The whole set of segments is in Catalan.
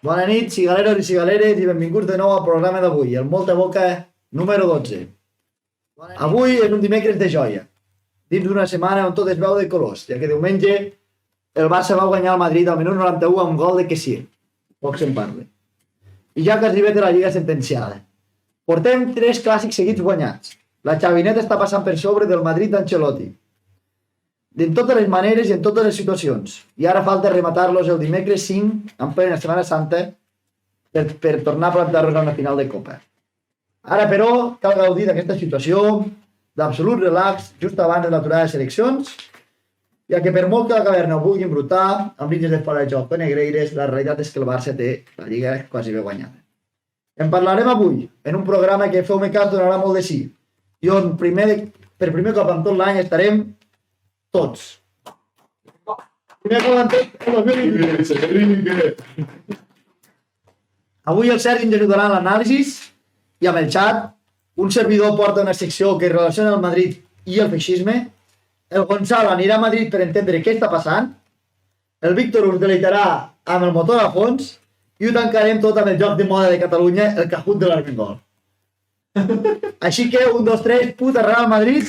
Bona nit, cigaleros i cigaleres, i benvinguts de nou al programa d'avui, el Molta Boca número 12. Avui és un dimecres de joia, dins d'una setmana on tot es veu de colors, ja que diumenge el Barça va guanyar al Madrid al minut 91 amb un gol de Kessié. Poc se'n parla. I ja quasi ve de la Lliga sentenciada. Portem 3 clàssics seguits guanyats. La xavineta està passant per sobre del Madrid d'Ancelotti. En totes les maneres i en totes les situacions. I ara falta rematar-los el dimecres 5, en plena Setmana Santa, per tornar a plantar-los a una final de Copa. Ara, però, cal gaudir d'aquesta situació d'absolut relax just abans de l'aturada de seleccions, ja que per molt que la caverna ho vulguin brutar, amb línies de fora de joc o negreires, la realitat és que el Barça té la Lliga quasi bé guanyada. En parlarem avui, en un programa que feu-me cas donarà molt de sí, i on per primer cop en tot l'any estarem tots. Primer cop en tot. Avui el Sergi ens ajudarà en l'anàlisi i amb el xat. Un servidor porta una secció que relaciona el Madrid i el feixisme. El Gonzalo anirà a Madrid per entendre què està passant. El Víctor us deleitarà amb el motor a fons i ho tancarem tot amb el joc de moda de Catalunya, el Cajut de l'Armengol. Així que, 1, 2, 3, puta Real Madrid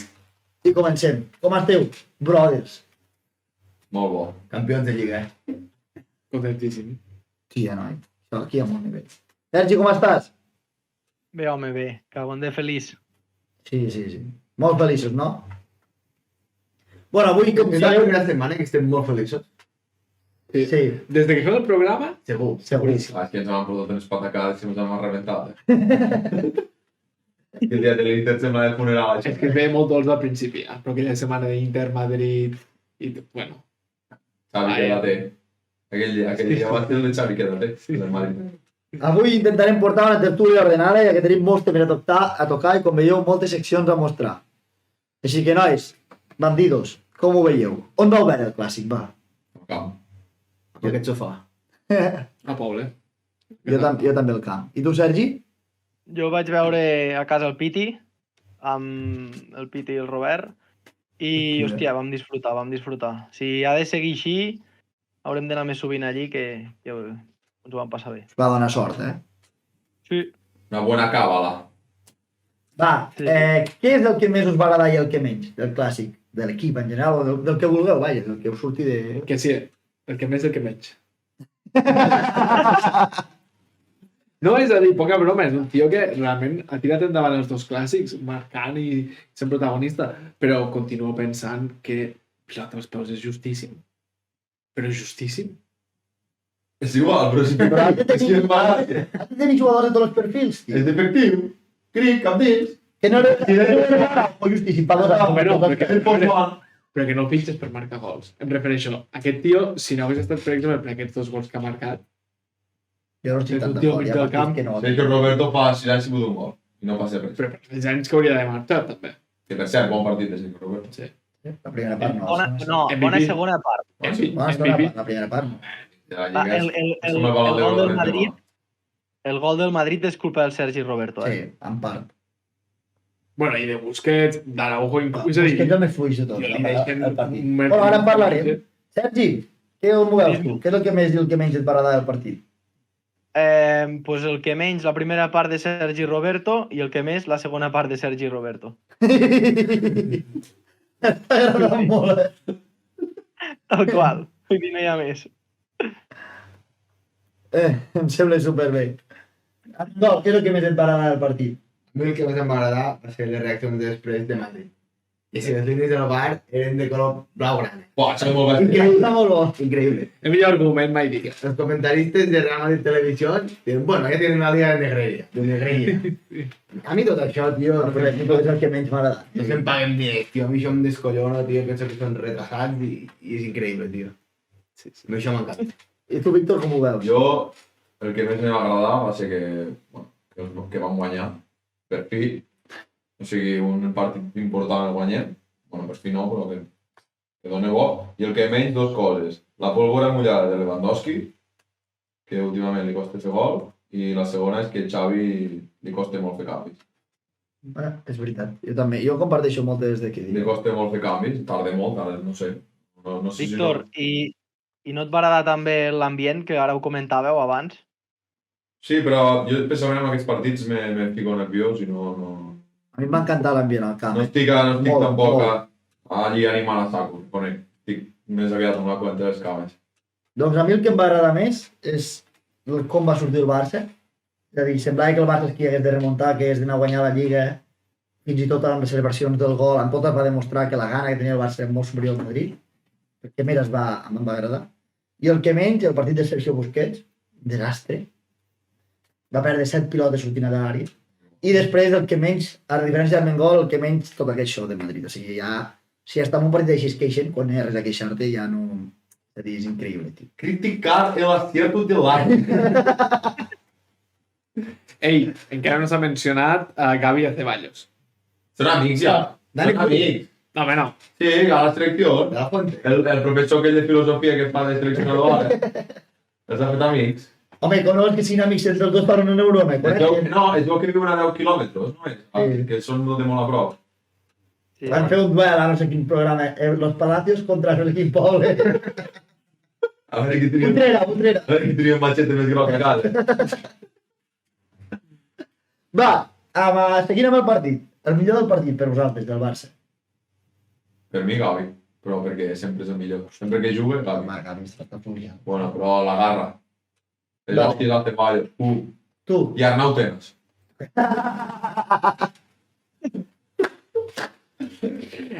i comencem. Com esteu, brothers? Molt bo. Campions de Lliga. Contentíssim. Tia, noi. Això aquí hi ha molt nivell. Sergi, com estàs? Bé, home, bé. Cabón de feliç. Sí. Molt feliços, no? Bueno, avui, com És la sabeu... primera setmana que estem molt feliços. Sí, Des de que fem el programa, Segur. seguríssim. És que ens han portat unes patacades i ens han reventat. I el dia de l'Inter sembla el funeral. és que es veia molt dolç al principi, però aquella setmana d'Inter, Madrid i, bueno, Xavi quédate. Aquell dia va ser el de Xavi quédate. Del Madrid. Avui intentarem portar una tertúlia ordenada, ja que tenim molts temes a tocar i, com veieu, moltes seccions a mostrar. Així que, nois, bandidos, com ho veieu? On vau veure el clàssic, va? Al camp. I aquest sofà. a Poble. Jo també el camp. I tu, Sergi? Jo vaig veure a casa el Piti, amb el Piti i el Robert, i, hòstia, vam disfrutar. Si ha de seguir així, haurem d'anar més sovint allí, que ens ho vam passar bé. Va donar sort, Sí. Una bona càbala. Va, Sí. què és el que més us va agradar i el que menys del clàssic? De l'equip en general, o del que vulgueu, vaja, del que us surti de... Que sí, el que més, el que menys. No, és a dir, poca broma, és un tio que realment ha tirat endavant els dos clàssics, marcant i sent protagonista, però continuo pensant que pilota als peus és justíssim. Però justíssim. És igual, però si... Però has de És que és mal. tenir jugadors de tots els perfils, tio. És defectiu. Cric, cap dins. Que no era... O justificados a... Bueno, Però però que no el fitxes per marcar gols. Em refereixo, aquest tio, si no hagués estat, per exemple, per aquests 2 gols que ha marcat, Jo no estic És tan un tio d'acord, mig hi ha del camp. partits que no. Sergio Roberto fa 6 anys i fot un gol. I no passa res. però per els anys que hauria de marxar, també. Que per cert, bon partit de Sergio Roberto. Sí. La primera part no. MVP. Bona segona part. Sí. Bona segona part, la primera part no. De la Va, Lliga és com el el balón de gol oro del del Madrid, tema. el gol del Madrid és culpa del Sergi Roberto, Sí, en part. Bueno, i de Busquets, d'Araujo, inclús. És a És que és dir, el més fluix de tot, li el deixen partit. un Bueno, ara en parlarem. Sergi, què ho veus tu? Què és el que més i el que menys et va agradar del partit? Pues el que menys, la primera part de Sergi Roberto, i el que més, la segona part de Sergi Roberto. T'ha agradat molt, Tal qual. Vull dir, no hi ha més. Em sembla superbé. No, què és el que més et va agradar del partit? A mi el que més em va agradar va ser les reaccions després de Madrid. I si les línies del bar eren de color blau-grana. Buah, això és molt bèstia. Increïble, molt bo. Increíble. El millor argument mai dit. Los comentaristes de Real Madrid Televisión diuen, bueno, ya tienen una liga de negreria. De negreria. A mi tot això, tio, Però és el que menys m'ha agradat. no se'n paguen diners, tio. A mi això em descollona, tio. Penso que són retrasats i és increïble, tio. Sí, sí. A mi això m'encanta. I tu, Víctor, com ho veus? Jo, el que més em va agradar va ser que vam guanyar. Per fi, o sigui, un partit important el guanyem. Bueno, per fi no, però que dona bo. I el que menys, 2 coses. La pólvora mullada de Lewandowski, que últimament li costa fer gol, i la segona és que Xavi li costa molt fer canvis. És veritat. Jo també. Jo comparteixo moltes de què Li dic. costa molt fer canvis, tarda molt, no sé. No sé Víctor, si... I no et va agradar també l'ambient, que ara ho comentàveu abans? Sí, però jo especialment en aquests partits me fico nerviós i no A mi em va encantar l'ambient al camp. no estic Molt, tampoc molt. allí animant a saco. Conec, estic més aviat amb la cuenta dels cames. Doncs a mi el que em va agradar més és com va sortir el Barça. És a dir, semblava que el Barça és qui hagués de remuntar, que hagués d'anar a guanyar la Lliga, fins i tot amb les celebracions del gol, en totes va demostrar que la gana que tenia el Barça era molt superior al Madrid. El que més em va agradar. I el que menys, el partit de Sergio Busquets, desastre. Va perdre 7 pilotes sortint a l'àrea. I després, el que menys, a la diferència del Mengol, el que menys tot aquest show de Madrid. O sigui, ja, si està en un partit d'així es queixen, quan hi ha res a queixar-te ja no... És a dir, és increïble, tio. Criticar el acierto del árbitro. Ei, encara no s'ha mencionat a Gavi i a Ceballos. Són amics ja. Dani Són amics. No, home, no. Sí, a la selecció. De la Fuente. El professor aquell de filosofia que fa de seleccionador els ha fet amics. Home, coneix que siguin amics entre els dos per una neurona. Es veu que viuen a 10 quilòmetres, no és? Sí. Que són de molt a prop. Sí, Van fer un duel a no sé quin programa. Los Palacios contra el equip poble. A veure qui tenia, Utrera. a veure qui tenia un machete més gros que casa. Va, seguint amb el partit. El millor del partit per vosaltres, del Barça. Per mi, Gavi. Però perquè sempre és el millor. Sempre que juga, Gavi. Va, Gavi, està fluvial. Bueno, però la garra. El Vale. hòstia de Ceballos. Tu, I Arnau Tenas.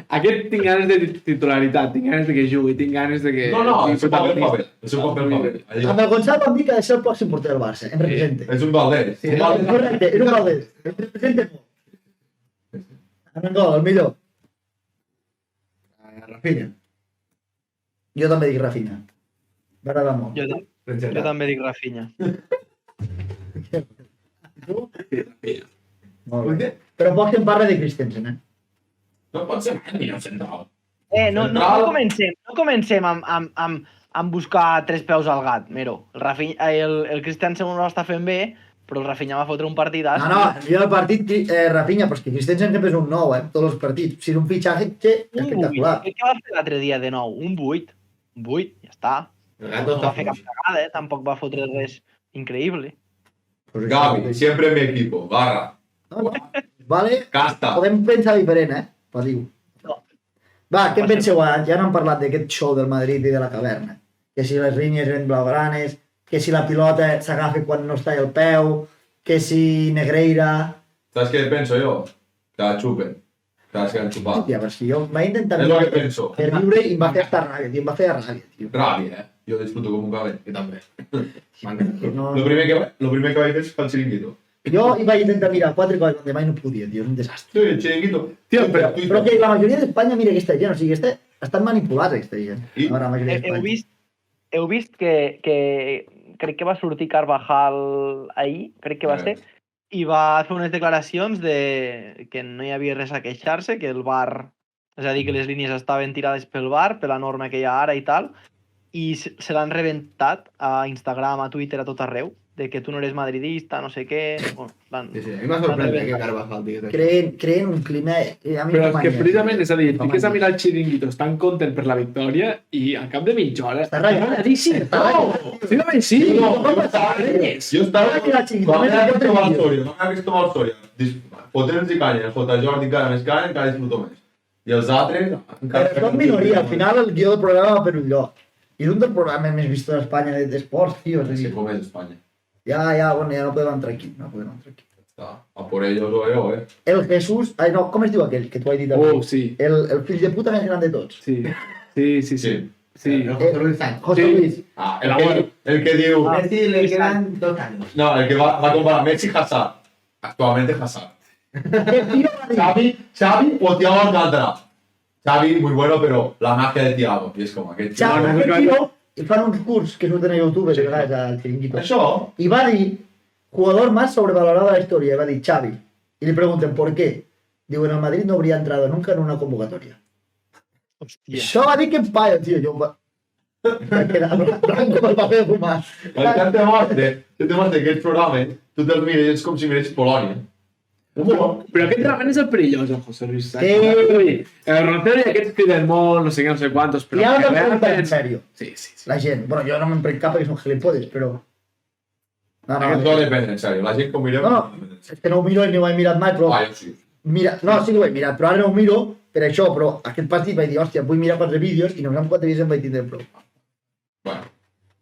Aquest tinc ganes de titularitat, tinc ganes de que jugui, tinc ganes de que... No, el seu paper fa protagonista. bé. El seu paper fa bé. amb el Gonçalo vam dir que ha de ser el pròxim porter del Barça. Em representa. És un Valdés. Sí, correcte, és un Valdés. Em representa molt. En gol, el millor. Rafinha. Jo també dic Rafinha. M'agrada molt. jo també dic Rafinha. Molt bé. Però poc se'n parla de Christensen, eh? No pot ser mai millor central. No comencem amb buscar tres peus al gat, Miro. El Christensen no ho està fent bé, però el Rafinha va fotre un partidàs. No, el millor del partit, Rafinha, però és que Christensen sempre és un 9, tots els partits. Si és un fitxatge espectacular. Què va fer l'altre dia de nou? Un 8. Un 8, ja està. No va fer cap cagada, tampoc va fotre res increïble. Gavi, siempre en mi equipo. Garra. No, vale. Casta. Podem pensar diferent, Però diu. No. Va, què en penseu ara? Ja no hem parlat d'aquest show del Madrid i de la caverna. Que si les línies eren blaugranes, que si la pilota s'agafa quan no està al peu, que si Negreira... ¿Sabes qué pienso yo? Que la chupen. Que las quieran chupar. Hòstia, però si jo vaig intentar... Es lo que pienso. Per riure i em va fer estar ràbia, tio. Em va fer ràbia, tio. Rabia, Yo disfruto como un cabello. Jo també. No... Lo primer que vaig fer és fer el chiringuito. Jo hi vaig intentar mirar 4 coses on mai no podia, tio. És un desastre. Sí, el chiringuito. Tio, però- Però que la majoria d'Espanya mira aquesta gent, o sigui, estan manipulats aquesta gent. I- Ara, la majoria Heu d'Espanya. heu vist que crec que va sortir Carvajal ahir, crec que va ser, i va fer unes declaracions de que no hi havia res a queixar-se, que el bar, és a dir, que les línies estaven tirades pel bar, per la norma que hi ha ara i tal, i se l'han rebentat a Instagram, a Twitter, a tot arreu, de que tu no eres madridista, no sé què... Bueno, Sí, sí. A mi m'ha sorprès que Carvajal digués això. Creen un clima... A mi Però no és que m'ha precisament, és a dir, No fiques a m'ha mirar el xiringuito, estan content per la victòria i al cap de mitja hora... Està ratlladíssim, està ratlladíssim. Sí, home, sí! No, Res. Jo estava... Ara que la xiquita Quan més m'ha important vist que jo. Sòria, quan m'ha vist el Sòria, fotre'ns i canya, J. Jordi encara més canya, encara disfruto més. I els altres... Però són minoria, al final el guió del programa va per un lloc. I és un dels programes més vistos d'Espanya d'esports, tio. És a Sí, dir, com és Espanya. ja, bueno, ja no podem entrar aquí. No podem entrar aquí. Està. A por ellos o yo, El Jesús... Ai, no, com es diu aquell que tu has dit Oh, avui? sí, El fill de puta més gran de tots. sí, sí, sí, sí. Sí. El José Luis Sánchez. José Sí. Luis. Ah, El el que diu... Messi le quedan 2 años. No, el que va a comparar Messi y Hazard. Actualmente Hazard. Aquest tio va dir... Xavi o Thiago Alcántara. Xavi, muy bueno, pero la magia de Thiago. I és com aquest xavi. Xavi, no, aquest no, tio, i fan uns curs que surten a YouTube, de vegades al Chiringuito. Això, Y va a decir, jugador más sobrevalorado de la historia, va a decir Xavi. Y le preguntan, ¿por qué? Digo, en el Madrid no habría entrado nunca en una convocatoria. Hòstia. Això va dir que em paio, tio. Jo em va... Va quedar blanc com el paper de fumar. el que te mostra que aquests programes, tu te'ls mires i és com si miressis Polònia. Però aquest realment és el perillós, el José Luis Sánchez. Sí. Vull dir, el Roncero i aquests criden molt, no sé què, no sé quantos, però... I ara que t'ho pregunto en realment- sèrio. Sí, sí, sí. La gent, bueno, jo no me'n prenc cap perquè són gilipolles, però... No, Aquest no depèn, en sèrio. La gent com mireu... No, no. És que no ho miro i no ho he mirat mai, però... Ah, jo sí. Mira, no, sí que ho he mirat, però ara no ho miro per això, però aquest partit vaig dir, hòstia, vull mirar 4 vídeos i només amb 4 vídeos em vaig tindre prou. Bueno,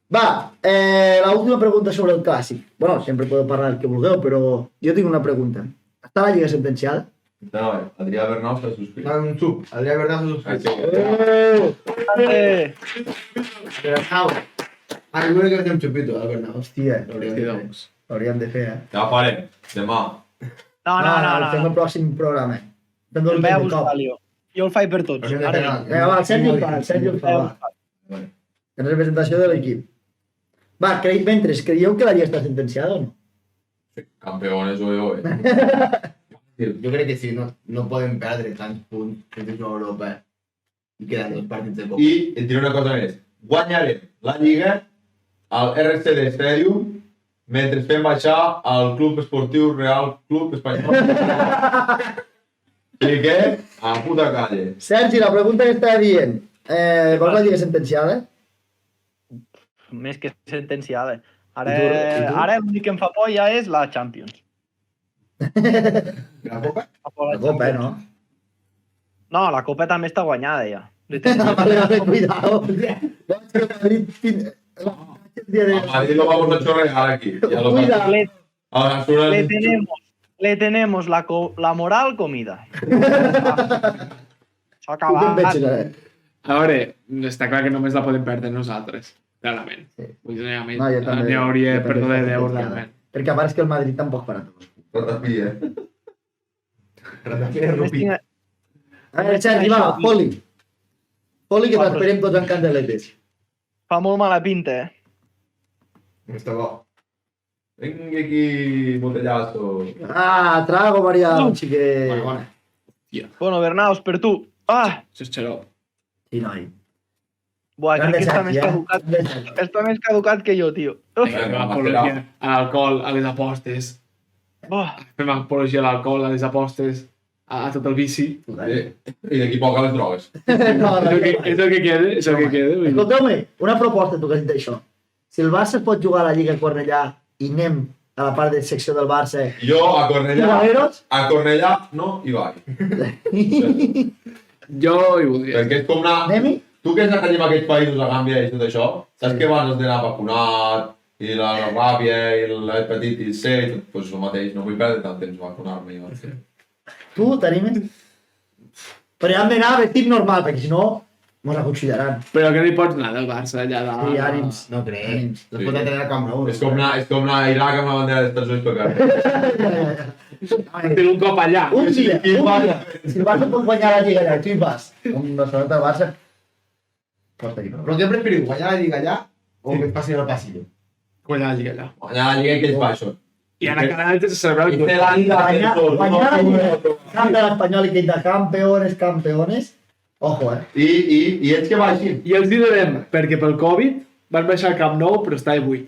Va, la última pregunta sobre el clàssic. Bueno, sempre podeu parlar del que vulgueu, però jo tinc una pregunta. Està la lliga sentenciada? no, Adrià Bernal s'ha subscrit. No, un sub. Adrià Verdad s'ha subscrit. Bernal. Alguna que estem xupito, el Bernal. Hòstia, Hosti, doncs. l'hauríem de fer, eh? Ja farem, demà. Fem el pròxim programa. Fem Em vaig a l'últim de buscar, cop. jo. Jo el faig per tots. Hauríem de Ara fer vinc. Vinga, va, el Sergi el fa, el Sergi el fa, va. Vale. En representació de l'equip. Va, mentre, creieu que la lliga està sentenciada o no? Campeones, oe. Jo crec que sí, no podem perdre tants punts que és Europa i queden 2 partits de Copa. I et diré una cosa més. Guanyarem la Lliga al RCD Stadium mentre fem baixar al Club Esportiu Real Club Espanyol. I què? A puta calle. Sergi, la pregunta que estava dient. Vols la lliga sentenciada? Més que sentenciada. Ara, I tu? ara l'únic que em fa por ja és la Champions. La Copa? Fa por La Copa, no? No, la Copa també està guanyada ja. Vale, cuidado. No, es que el Madrid tiene- A Madrid lo vamos a chorrear aquí. Ya lo Cuida. sabes. A la basura Le tenemos la moral comida. S'ha Tu què en acabat. penses, A veure, està clar que només la podem perdre nosaltres, clarament. Sí. Vull dir, No, jo també. n'hi hauria jo perdó de també Déu, estic realment. Perquè a part és que el Madrid tampoc farà tot. Ratapia. Ratafia Només Rupi. tinc- A veure, Sergi, va, foli. Foli que t'esperem tots en candeletes. Fa molt mala pinta, eh? Està bo. Venga aquí, botellazo. Ah, trago, Mariano, xiquet. Bona, bona. Bueno, Bernaus, per tu. Ah! Això és xarop. Sí, noi. Buah, crec que està més, Grande caducat, Sergi, està més caducat que jo, tio. Fem apologia a l'alcohol, a les apostes. Buah. Fem apologia a l'alcohol, a les apostes, a tot el vici. I d'aquí poc a les drogues. No, no, És el que queda, és el que queda. vull dir. Escolteu-me, una proposta, tu que has dit això. Si el Barça pot jugar a la Lliga Cornellà i anem a la part de secció del Barça... Jo a Cornellà, Jugaderos? no hi vaig. Jo hi voldria. Perquè és com anar... Anem-hi? Tu que has anat allà en aquests països a Gàmbia i tot això, saps que abans has d'anar vacunat, i la ràbia, i l'hepatitis C, i tot, doncs el mateix, no vull perdre tant temps a vacunar-me. Jo. Tu t'animes? Però hem d'anar vestit normal, perquè si no, mos aconsideraran. Però que no hi pots anar del Barça allà dalt. Sí, ànims. No crec. Ànims. No es pot entrenar al Camp Nou. És com anar a Iraq amb la bandera dels Estats Units per carrer. Té un cop allà. Un dia, Sí, un va. dia. Si el Barça pot guanyar la Lliga allà, tu hi vas. Com la sort del Barça. Costa dir, Però què preferiu, guanyar la Lliga allà o que et passin al passillo? Guanyar la lliga allà. Guanyar la Lliga i aquells baixos. I anar cada any sense celebrar el Hice la Liga guanyar la Lliga. Camp de l'Espanyol i que de campeones, campeones. Ojo, I ells que baixin. I els direm, perquè pel Covid van baixar al Camp Nou, però estava buit.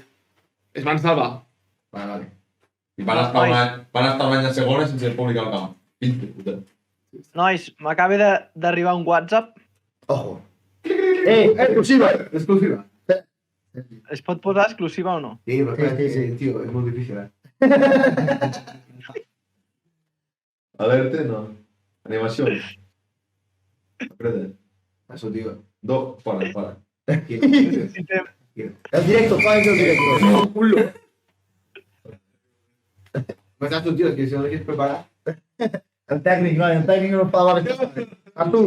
Es van salvar. Vale, vale. I van estar un any a segona sense el públic al camp. Fills de puta. Nois, m'acaba d'arribar un WhatsApp. Ojo. Exclusiva. Exclusiva. Es pot posar exclusiva o no? Sí, però Sí, sí. tio, és molt difícil, Alerte, no. Animació. Aprende. Això, tio. Para. Si te- El directo, ¿cuál es el directo? Culo. M'estàs tu, tio, que si no l'hagués preparat... El tècnic no fa la Artur,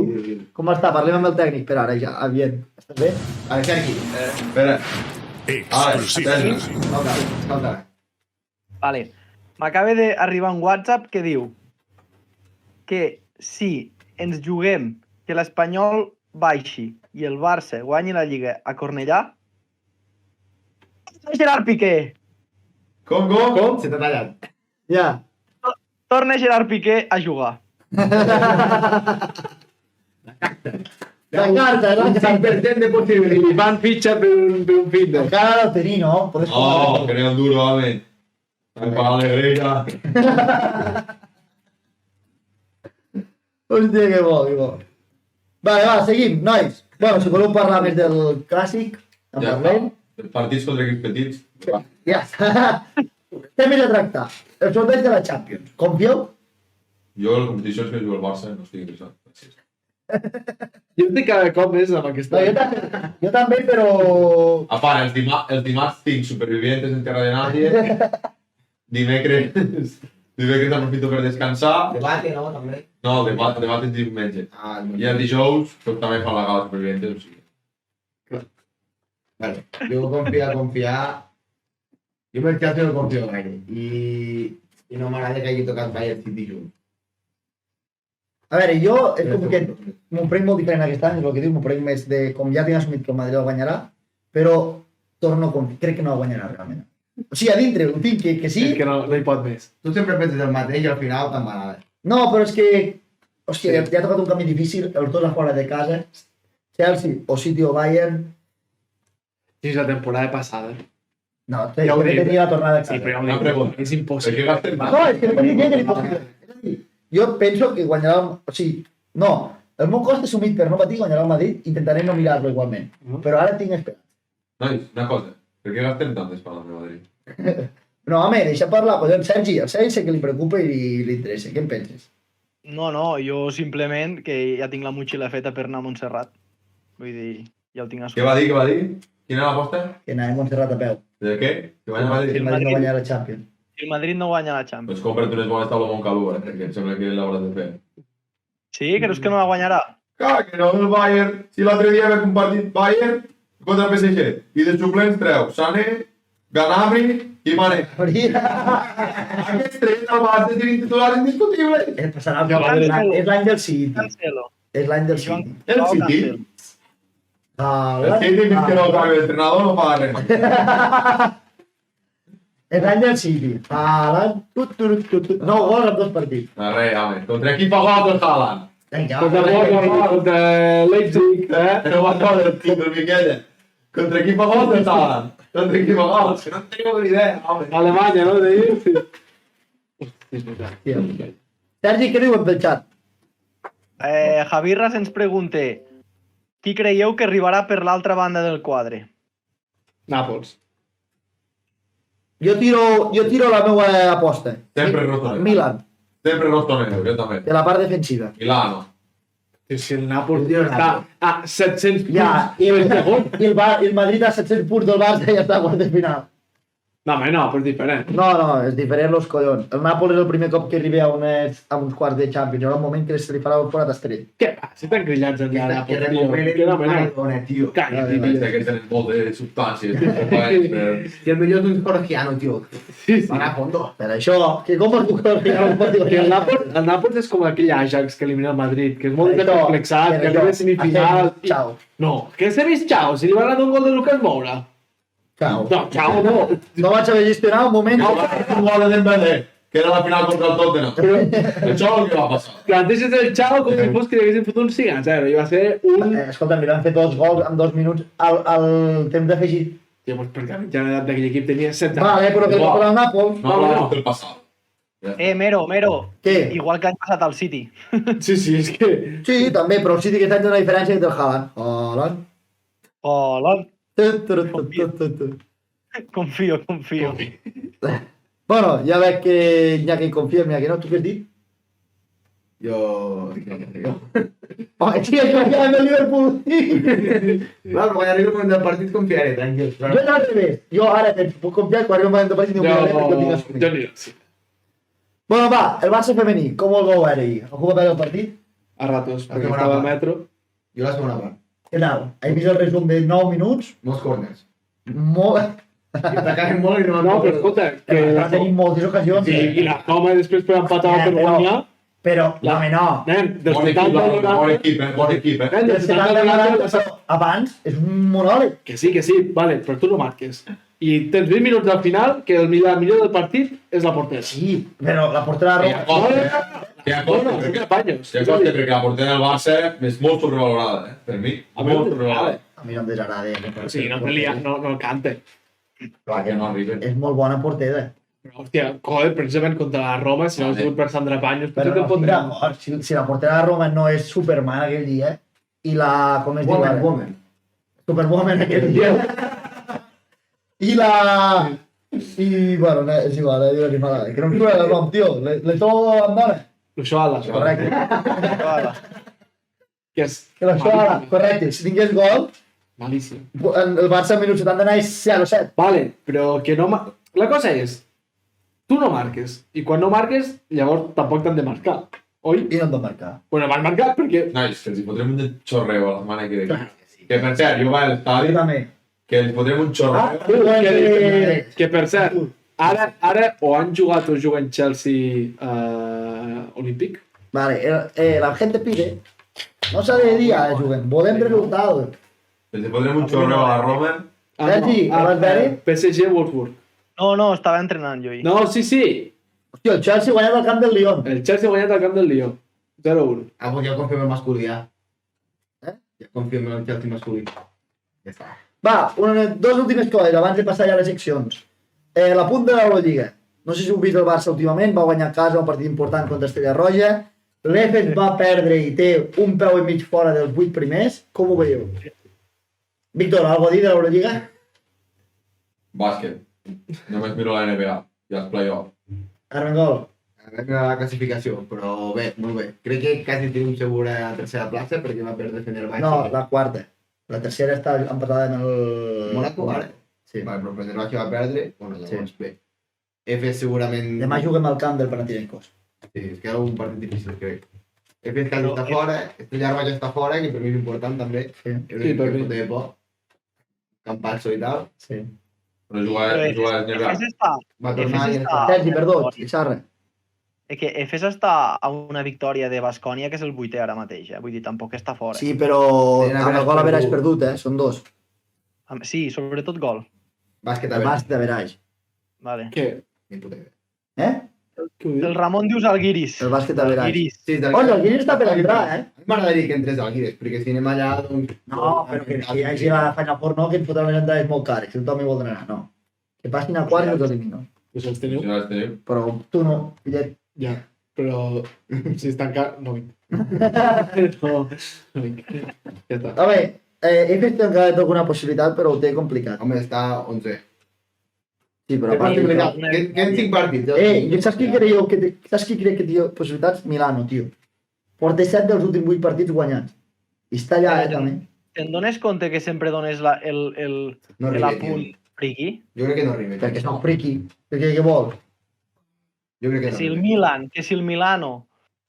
com està? Parlem amb el tècnic per ara, ja, aviat. Estàs bé? A veure, Sergi, Espera. Exclusiva. escolta. Vale. M'acaba d'arribar un WhatsApp que diu que si ens juguem que l'Espanyol baixi i el Barça guanyi la Lliga a Cornellà, Gerard Piqué! Com? Se t'ha tallat. Ja. Torna Gerard Piqué a jugar. La carta, la Un carta. 100% de possibilitat. I van fitxar per un fitness. Encara no el tenir, no? Podes Oh, que no el duro, home. Em paga l'alegria. Hòstia, que bo, que bo. Vale, va, seguim, nois. Bueno, si voleu parlar més del clàssic, en Ja parlem. està. Partits contra equips petits. Ja està. Què més a tractar? El sorteig de la Champions. Confieu? Jo, les competicions que juga el Barça, no estic interessat. Gràcies. Jo estic cada cop més amb No, aquesta... jo també, però... A part, els dimarts tinc Supervivientes en Terra de Nadie. Dimecres aprofito per descansar. Debate, no? També. No, el debat és diumenge. I Ja. el dijous tot també fa la gala Supervivientes, o sigui. Vale. Jo confiar... Jo amb el Chelsea no confio gaire. I no m'agrada que hagi tocat Bayern City junt. A veure, jo és com que m'ho prenc molt diferent aquest any, és el que diu, m'ho prenc més de... Com ja tinc assumit que el Madrid el guanyarà, però torno a confiar, crec que no el guanyarà realment. O sigui, a dintre ho tinc que sí. És que no hi pot més. Tu sempre penses el mateix i al final te'n va anar. No, però és que... Hòstia, ja ha tocat un camí difícil, els dos a fora de casa. Chelsea o City o Bayern. Sí, la temporada passada. No, Ja ho dic. tenia la tornada a Sí, casa. però Una pregunta. és Per impossible. què gastem tant? No, és que no tenia idea que li podia. És a dir, jo penso que guanyarà... O sigui, no, el meu cost assumit per no patir guanyarà el Madrid, intentaré no mirar-lo igualment. Però ara tinc esperança. Nois, una cosa. Per què gastem tantes paraules de Madrid? No, home, deixa parlar, collons, Sergi. El Sergi sé que li preocupa i li interessa. Què en penses? No, no, jo simplement que ja tinc la motxilla feta per anar a Montserrat. Vull dir, ja ho tinc Què va assumit. dir, què va dir? Quina era l'aposta? Que anava a Montserrat a peu. De què? Que guanya El Madrid? Madrid no guanyarà la Champions. Si el Madrid no guanya la Champions. Doncs compra't unes bones taules Montcalú, que em sembla que l'hauràs de fer. Sí? Creus que no la guanyarà? Clar, que no el Bayern. Si l'altre dia vam compartit Bayern contra el PSG. I de suplents treu Sané, Gnabry i Mané. Aquests tres al Barça serien titulars indiscutibles. Passarà el Madrid. és l'any del City. Cancelo. És l'any del Joan- City. El Joao City? Cancelo. El City, fins que no el canvi d'entrenador, no fa res. És l'any del City. Haaland. 9 gols en 2 partits. No, res, home. Contra qui fa gol el Haaland? Vinga, Contra va. contra Leipzig, No va caure el títol, Miquella. Contra qui fa gol el Haaland? Contra qui fa gol? Que no en teniu ni idea, home. Alemanya, no? De dir, sí. Sergi, què diuen pel xat? Javirras ens pregunta qui creieu que arribarà per l'altra banda del quadre? Nàpols. Jo tiro la meva aposta. Sempre Rotonero. Milan, Sempre Rotonero, jo també. de la part defensiva. Milano. Si el Nàpols Jo està a 700 punts Ja, i per segon. el Madrid a 700 punts del Barça i ja està a quart de final. No, home, no, però és diferent. No, és diferent los collons. El Nàpols és el primer cop que arriba a uns quarts de Champions. Hi haurà un moment que se li farà el forat estrell. Què va? Si estan grillats allà, Que Nàpols, tio. recupere Que no, home, no. Maradona, tio. Calla, Pensa tio. que tenen molt de substàncies. però- I el millor d'un Jorgiano, tio. Sí, sí. Van a fondo. Per això, que com es puc dir? Que el Nàpols és com aquell Ajax que elimina el Madrid, que és molt Per això, complexat, per que això, arriba a semifinal. hacem, Xau. No, que s'ha vist xau, si li va anar un gol de Lucas Moura. Xau. No, xau no. No vaig saber gestionar un moment. Un gol de Dembélé, que era la final contra el Tottenham. Això és el que va passar. Planteges el xau com si fos que li haguessin fotut un 5-0 i va ser un... Escolta, li van fer 2 gols en 2 minuts al temps d'afegir. Tio, doncs perquè la mitjana d'edat d'aquell equip tenia 7 anys. Vale, però que Igual. per al Nàpols. No, el passat. Ja està. Mero, Què? igual que l'any passat al City. Sí, sí, és que... Sí, també, però el City aquest any té una diferència entre el Haaland. Haaland. Hola, Tu. confio. Bueno, ja veig que hi ha qui confia, hi ha qui no. Tu què has dit? Jo... Home, sí, això ja és el Liverpool. Bueno, quan arribi el moment del partit confiaré, tranquil. Jo no al revés. Jo ara que puc confiar quan arribi el moment del partit i no Jo, confiaré perquè ho tinc assumit. jo aniré, sí. Bueno, va, el Barça femení, com el veu ara ahir? Algú va veure el partit? A ratos, perquè segona estava al part. metro. Jo la segona part. Què tal? He vist el resum de 9 minuts? Molts corners. Molt... I atacaven molt i no van No, però poder. escolta, que... Va tenir moltes ocasions. Sí, i la Coma després per empatar per Però- guanyar. Però, home, no. Nen, dels Bon 70 equip, al bon 90... equip, bon equip, Nen, El dels 70 70 al 90... però abans és un monòleg. Que sí, vale, però tu no marques. I tens 20 minuts al final que el millor del partit és la portera. Sí, però la portera Que hi ha costa, que hi ha costa, No, són perquè- capanyos. que hi ha costa, perquè la portera del Barça és molt sobrevalorada, per mi. A mi no Molt sobrevalorada. A mi no em desagrada. O sigui, no te lia, no canta. Clar que no arriben. És molt bona portera. Però, hòstia, joder, precisament contra la Roma, si no hagués sigut per Sandra Paños, Però potser no te'l estic pondrem. d'acord. Si la portera de Roma no és Superman aquell dia, i la... com es diu Woman, ara? woman. Superwoman aquell dia. I la... I, bueno, no, és igual, diu animada. Que no em surt el nom, tio. L'Eto Andona. L'Oixoala. Correcte. Hola. Que és... Que l'Oixoala, correcte. Si tingués gol, Malíssim. el Barça al minut 79 és 0-7. Vale, però que no... La cosa és, tu no marques, i quan no marques, llavors tampoc t'han de marcar, oi? I no em va marcar. Bueno, m'han marcat perquè... Nois, que els hi fotrem un xorreu a la setmana que ve. Que per cert, jo vaig a l'estadi, Jo també. que els fotrem un xorreu. Que per cert, ara o han jugat o juguen Chelsea Olímpic? Vale, la gente pide. No s'ha de dir ara juguen. Volem resultados. Els hi fotrem un xorreu a la Roma. Sergi, el vas veure? PSG Wolfsburg. No, estava entrenant jo ahir. No, sí. Hòstia, el Chelsea ha guanyat al camp del Lyon. El Chelsea ha guanyat al camp del Lió. 0-1. Ah, pues ja confio en el masculí, ja. Eh? Ja confio en el Chelsea masculí. Ja està. Va, dos últimes coses abans de passar ja a les seccions. La punta de l'Eurolliga. No sé si heu vist el Barça últimament, va guanyar a casa un partit important contra Estrella Roja. L'Efes va perdre i té un peu i mig fora dels 8 primers. Com ho veieu? Víctor, algo a dir de l'Eurolliga? Bàsquet. Només miro la NBA i els play-offs. Armengol. A veure la classificació, però bé, molt bé. Crec que quasi tenim segura la tercera plaça perquè va perdre Fenerbahçe. No, la quarta. La tercera està empatada en el... Mónaco, ara. Sí. Vale, però Fenerbahçe va perdre, bueno, llavors bé. F segurament... Demà juguem al camp del Panathinaikos. Sí, és que era un partit difícil, crec. F quasi està fora, Estrella Roja està fora, que per mi és important també. Sí. Sí, per mi. de por. Campazzo i tal. Sí. Però jugar a NBA. Efes està... Va tornar i Efes està... Sergi, perdó, xarra. És que Efes està a una victòria de Baskonia, que és el 8è ara mateix, eh? Vull dir, tampoc està fora. Sí, però amb el gol a Veraix perdut, són dos. Sí, sobretot gol. Bàsquet a El veure. bàsquet de Veraix. Vale. Què? Ni puta idea. Què ho El dius? Ramon dius Alguiris. El bàsquet de Veraix. Alguiris. Sí, Oye, el Guiris està per entrar, A mi m'agradaria que entrés al Guiris, perquè si anem allà, doncs... No, però que si hi hagi la fanya porno que ens fotran les entrades molt cares, que tothom hi voldrà anar, no. Que passin a quarts i els elimino. Pues els Si teniu? no els tenim. Però tu no, fillet. Ja, però si estan car... No vinc. No vinc. Ja està. A veure, he fet encara alguna possibilitat, però ho té complicat. Home, està 11. Sí, però a Té part de... possibilitat. Queden 5 partits. Saps qui creieu que saps qui crec que té possibilitats? Milano, tio. Porta 7 dels últims 8 partits guanyats. I està allà, també. Te'n dones compte que sempre dones No arriba, l'apunt tio. friqui? Jo crec que no arriba. Perquè són friqui. Perquè què vol? Jo crec Que que si no el arriba. Milan, que si el Milano...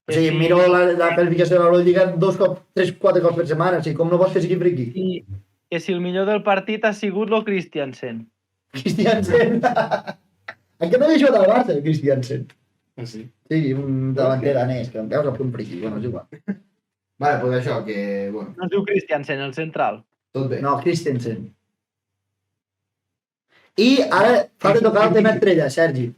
O sigui, miro la classificació de l'Eurolliga 3-4 cops per setmana. O sigui, com no vols que sigui friqui? Que si el millor del partit ha sigut lo Christiansen. Christiansen. Encara no he jugat al Barça, el Christiansen. Ah, sí. Sí, un davanter danès, que em veus a punt friqui. Bueno, és igual. Vale, doncs això, que... Bueno, No es diu Christiansen, el central. tot bé. No, Christensen. I ara fa de tocar el tema estrella, Sergi.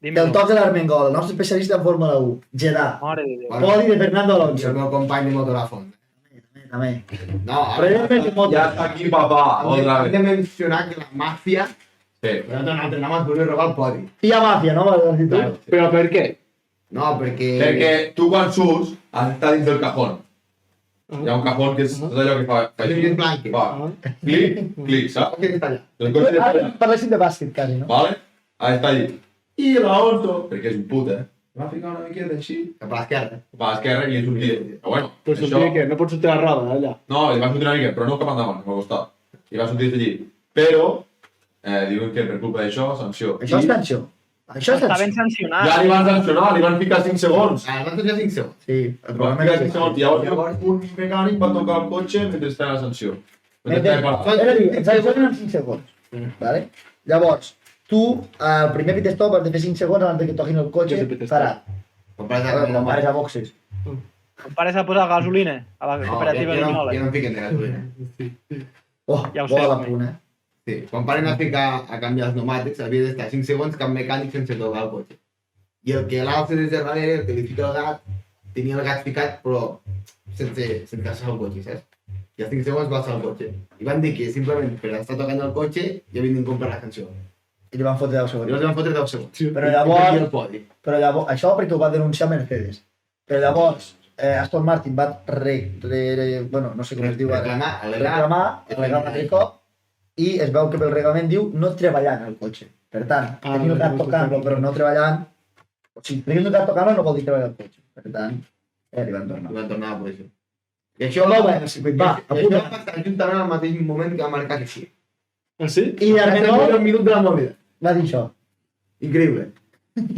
Dime. El toc de l'Armengol, el nostre especialista en Fórmula 1. Jeddah. Mare de Déu. Vale. Podi de Fernando I Alonso. el meu company de moto a la font. També. No, Però ell és de moto. Ja està aquí, papà, otra hem vez. de mencionar que la màfia... Sí. Però no altre nom ens volia robar el podi. Fia màfia, no? Vas dir tu? Però per què? No, perquè... Perquè tu quan surts has d'estar dins del cajón. Hi ha un cajón que és tot allò que fa És així. blanc. Va, clic, clic, saps? Que està allà. El cotxe està Ara allà, parléssim de bàsquet, quasi, no? vale? Ha d'estar allí. I l'Alonso, perquè és un put, va ficar una miqueta així, Cap a l'esquerra. cap a l'esquerra i és un tir. Però bueno, Però sortir què? No pots sortir a la roda, allà. No, li va sortir una mica, però no cap endavant, cap al costat. I va sortir allí. Però, diuen que per culpa d'això, sanció. Això és sanció. Això és Està ben sanció. sancionat. Ja li van sancionar, li van ficar 5 segons. Ah, nosaltres ja 5 segons. Sí, el Li van problema ficar és 5 que... segons. Llavors un mecànic va tocar el cotxe mentre estava la sanció. Mentre estava parat. És a dir, ens sancionen en 5 segons. Vale? Llavors, tu, al primer pit stop has de fer 5 segons abans que toquin el cotxe Què és el pit stop? parat. Compares Quan pares a boxes. Em pares a posar gasolina a la No, cooperativa ja de no Minola. em fiquen de gasolina. Oh, Ja ho bo sé, a la home. punt, Sí, quan paren a ficar a canviar els pneumàtics, havia d'estar 5 segons cap mecànic sense tocar el cotxe. I el que l'alça des de darrere, el que li fica el gat, tenia el gat ficat, però sense alçar el cotxe, saps? I als 5 segons va alçar el cotxe. I van dir que simplement per estar tocant el cotxe ja havien de comprar la sanció. I li van fotre 10 segons. Llavors li van fotre 10 segons. Però I llavors, el podi. això perquè ho va denunciar Mercedes. Però llavors, Aston Martin va bueno, no sé com es diu ara, reclamar un altre cop, i es veu que pel reglament diu no treballant el cotxe. Per tant, tenir un gat tocant-lo però no treballant, o sigui, tenir un gat tocant-lo no vol dir treballar el cotxe. Per tant, li van tornar. Li van tornar a posició. I això Va, va apunta. passar juntament al mateix moment que va marcar que sí. Ah, sí? I Armenó un minut de la mòbila. va dir això. Increïble.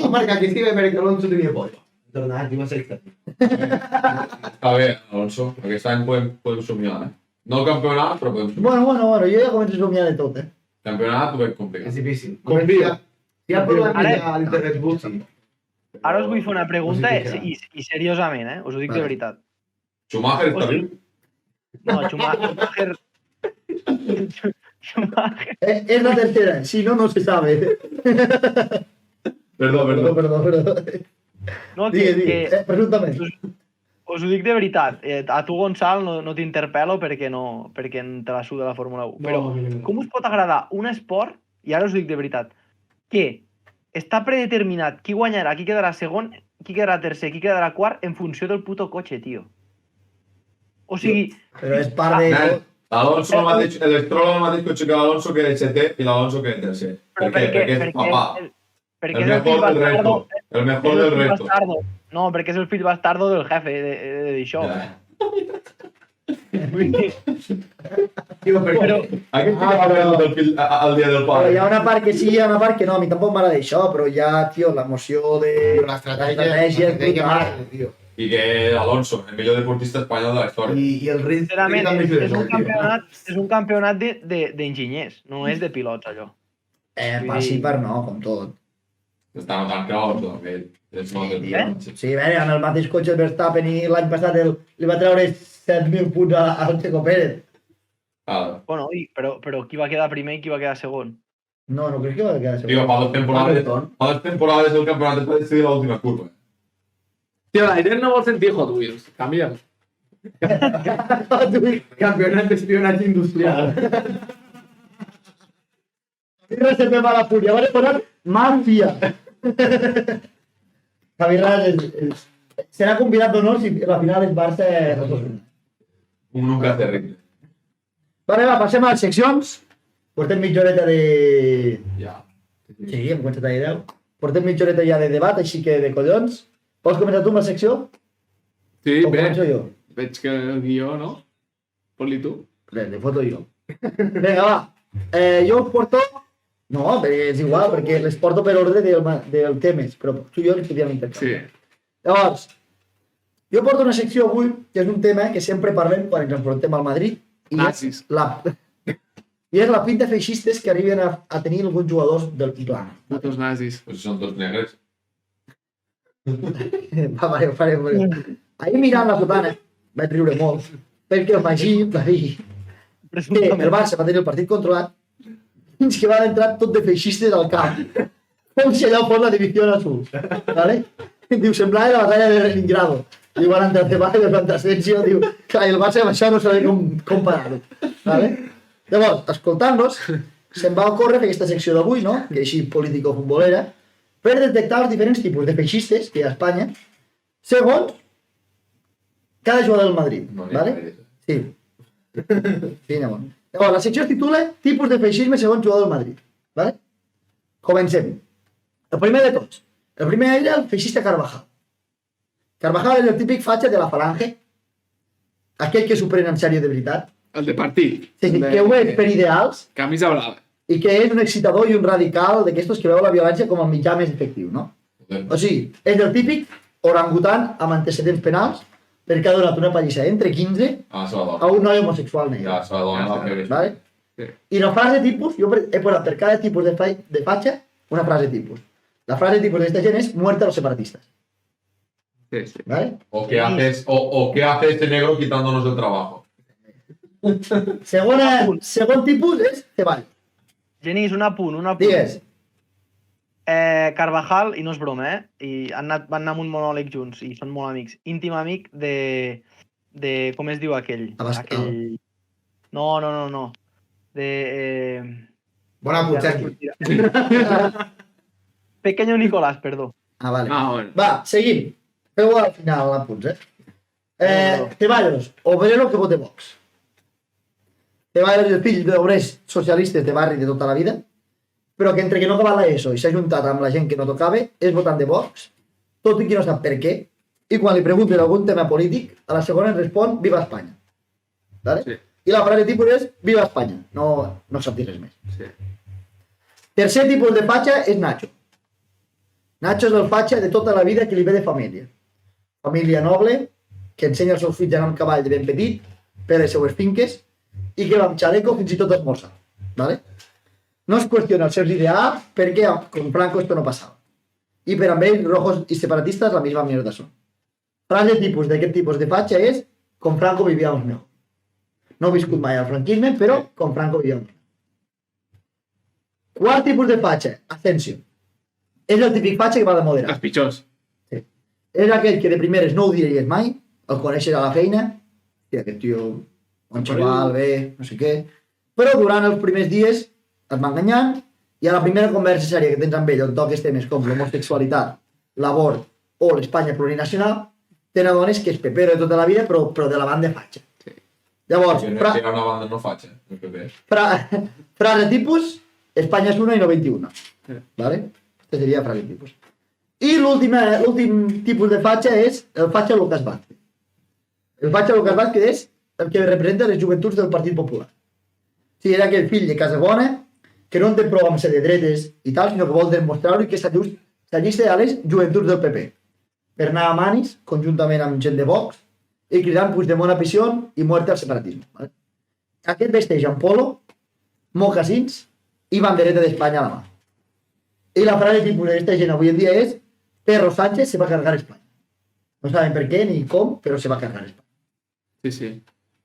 Va marcar que sí perquè Alonso tenia podi. Tornar, i va ser extra. Està bé, Alonso. Aquest any podem somiar, eh? No el campionat, però podem somiar. Bueno, jo ja començo a somiar de tot, Campionat ho veig complicat. És difícil. Confia. Si hi ha problemes Ara- a l'Internet Bull, sí. Ara us vull fer una pregunta No sé si i seriosament, us ho dic de Vale. veritat. Schumacher està viu? No, Schumacher... Schumacher... Es la tercera, si no, no se sabe. Perdó. Perdó. No, Digue. Presumptament. us ho dic de veritat. A tu, Gonçal, no t'interpel·lo perquè te la suda la Fórmula 1. Però com us pot agradar un esport, i ara us ho dic de veritat, que està predeterminat qui guanyarà, qui quedarà segon, qui quedarà tercer, qui quedarà quart en funció del puto cotxe, tio. O sigui, Però és part de... Nen, l'Alonso l'Stroll el mateix cotxe que l'Alonso que és setè i l'Alonso que és tercer. Per què? Perquè és papà. perquè El és el fill mejor del bastardo... resto. El mejor del resto. No, perquè és el fill bastardo del jefe d'això. Ja. Vull dir, Digo, però, Aquest que va veure el dia del Però pare. hi ha una part que sí, hi ha una part que no. A mi tampoc m'agrada això, però ja, tio, l'emoció de... l'estratègia és brutal. mare, tio. I que Alonso, el millor deportista espanyol de la història. I el ritme sincerament, també ajuda és un molt, tio. campionat d'enginyers, no és de pilots, allò. Per sí, per no, com tot. Està notant que Alonso també és molt del Sí, a veure, amb el mateix cotxe Verstappen i l'any passat li va treure 7.000 punts al Checo Pérez. Bueno, però qui va quedar primer i qui va quedar segon? No crec que va quedar segon. Tio, fa 2 temporades el campionat es va decidir l'última curva. Tio, la Irene no vol sentir Hot Wheels. Canvia'm. Campionat d'espionatge industrial. Javi sempre va a la fúria, vale posar màfia. Javi Ras serà convidat d'honor si la final és Barça. Un nunca terrible. Vale, va, passem a les seccions. Portem mitja horeta de... Ja. Sí, hem començat a 10. Portem mitja horeta ja de debat, així que de collons. Vols començar tu amb la secció? Sí, O bé. començo jo? Veig que el guió, no? Fot-li tu. Res, le foto jo. Vinga, va. Jo us porto... No, però és igual, perquè les porto per ordre del temes, però tu i jo ens podíem intercanviar. Sí. Llavors, jo porto una secció avui, que és un tema que sempre parlem quan ens enfrontem al Madrid, i Nazis. és la pinta feixistes que arriben a tenir alguns jugadors del plan. Putos nazis. Pues són tots negres. Vale. Ahir mirant la sotana, vaig riure molt, perquè el Magí va dir que el Barça va tenir el partit controlat fins que van entrar tot de feixistes al camp. Com si allò fos la divisió azul. ¿Vale? Diu, semblava la batalla de Leningrado. Diu, van entrar Ceballos, van entrar Asensio, diu, clar, i el Barça amb això no sabia com parar-ho. ¿Vale? Llavors, escoltant-los, se'm va ocórrer fer aquesta secció d'avui, no? Que així político-futbolera, per detectar els diferents tipus de feixistes que hi ha a Espanya, segons cada jugador del Madrid. No n'hi ha ¿Vale? gaires. Sí. Sí, anem. Llavors, la secció es titula Tipus de feixisme segons jugador del Madrid. ¿Vale? Comencem. El primer de tots. El primer era el feixista Carvajal. Carvajal és el típic fatxa de la falange, aquell que s'ho pren en sèrio de veritat, El de partit. sí, que ho és per ideals Camisa blava. i que és un excitador i un radical d'aquestos que veu la violència com el mitjà més efectiu, no? O sigui, és el típic orangutan amb antecedents penals perquè ha donat una pallissa entre 15 Ah, se la a dona. un noi homosexual negre. Ja, se la dona la que ¿Vale? Sí. I la frase tipus, jo he posat per cada tipus de fatxa una frase tipus. La frase tipus d'esta gent és muerta a los separatistas. Sí, sí. ¿Vale? O qué hace este negro quitándonos el trabajo. Segon tipus és Ceballos. Genís, un apunt. Digues. Carvajal, i no és broma, i van anar amb un monòleg junts, i són molt amics. Íntim amic de com es diu aquell? Abascal. No. De Bona punt, Sergi. Pequeño Nicolás, perdó. Ah, vale. Ah, bueno. Va, seguim. Feu al final l'apunts, Ceballos, obrero que vote Vox. Ceballos és el fill d'obrers socialistes de barri de tota la vida, però que entre que no acaba l'ESO i s'ha juntat amb la gent que no tocava, és votant de Vox, tot i que no sap per què, i quan li pregunten algun tema polític, a la segona ens respon Viva Espanya. Vale? Sí. I la frase tipus és Viva Espanya, no sap dir res més. Sí. Tercer tipus de fatxa és Nacho. Nacho és el fatxa de tota la vida que li ve de família. Família noble, que ensenya els seus fills a anar amb cavall de ben petit, per les seues finques, i que va amb xaleco fins i tot a esmorzar. ¿Vale? No es qüestiona els seus ideals perquè con Franco esto no passava. I per amb ells, rojos i separatistes, la misma mierda són. Frase tipus d'aquest tipus de fatxa és con Franco vivíamos mejor. No he viscut mai al franquisme, però con Franco vivíamos mejor. Quart tipus de fatxa, Asensio. És el típic fatxa que va de moderat. Els pitjors. Sí. És aquell que de primeres no ho diries mai, el coneixes a la feina, i aquest tio, bon xaval, bé, no sé què, però durant els primers dies et va enganyant i a la primera conversa sèria que tens amb ell on toques temes com l'homosexualitat, l'abort o l'Espanya plurinacional, te n'adones que és pepero de tota la vida però de la banda fatxa. Sí. Llavors, Que no era una banda no fatxa, el PP. frase tipus, Espanya és una i no 21. Sí. ¿Vale? Este seria frase tipus. I l'últim tipus de fatxa és el fatxa Lucas Vázquez. El fatxa Lucas Vázquez és el que representa les joventuts del Partit Popular. Sí, era aquell fill de casa bona que no en té prou amb ser de dretes i tal, sinó que vol demostrar-ho i que s'allista a les joventuts del PP. Per anar a Manis, conjuntament amb gent de Vox, i cridant Puigdemont a prisió i muerte al separatisme. ¿Vale? Aquest vesteix en polo, mocasins i bandereta d'Espanya a la mà. I la frase tipus d'aquesta gent avui en dia és Pedro Sánchez se va cargar Espanya. No saben per què ni com, però se va cargar Espanya. Sí, sí.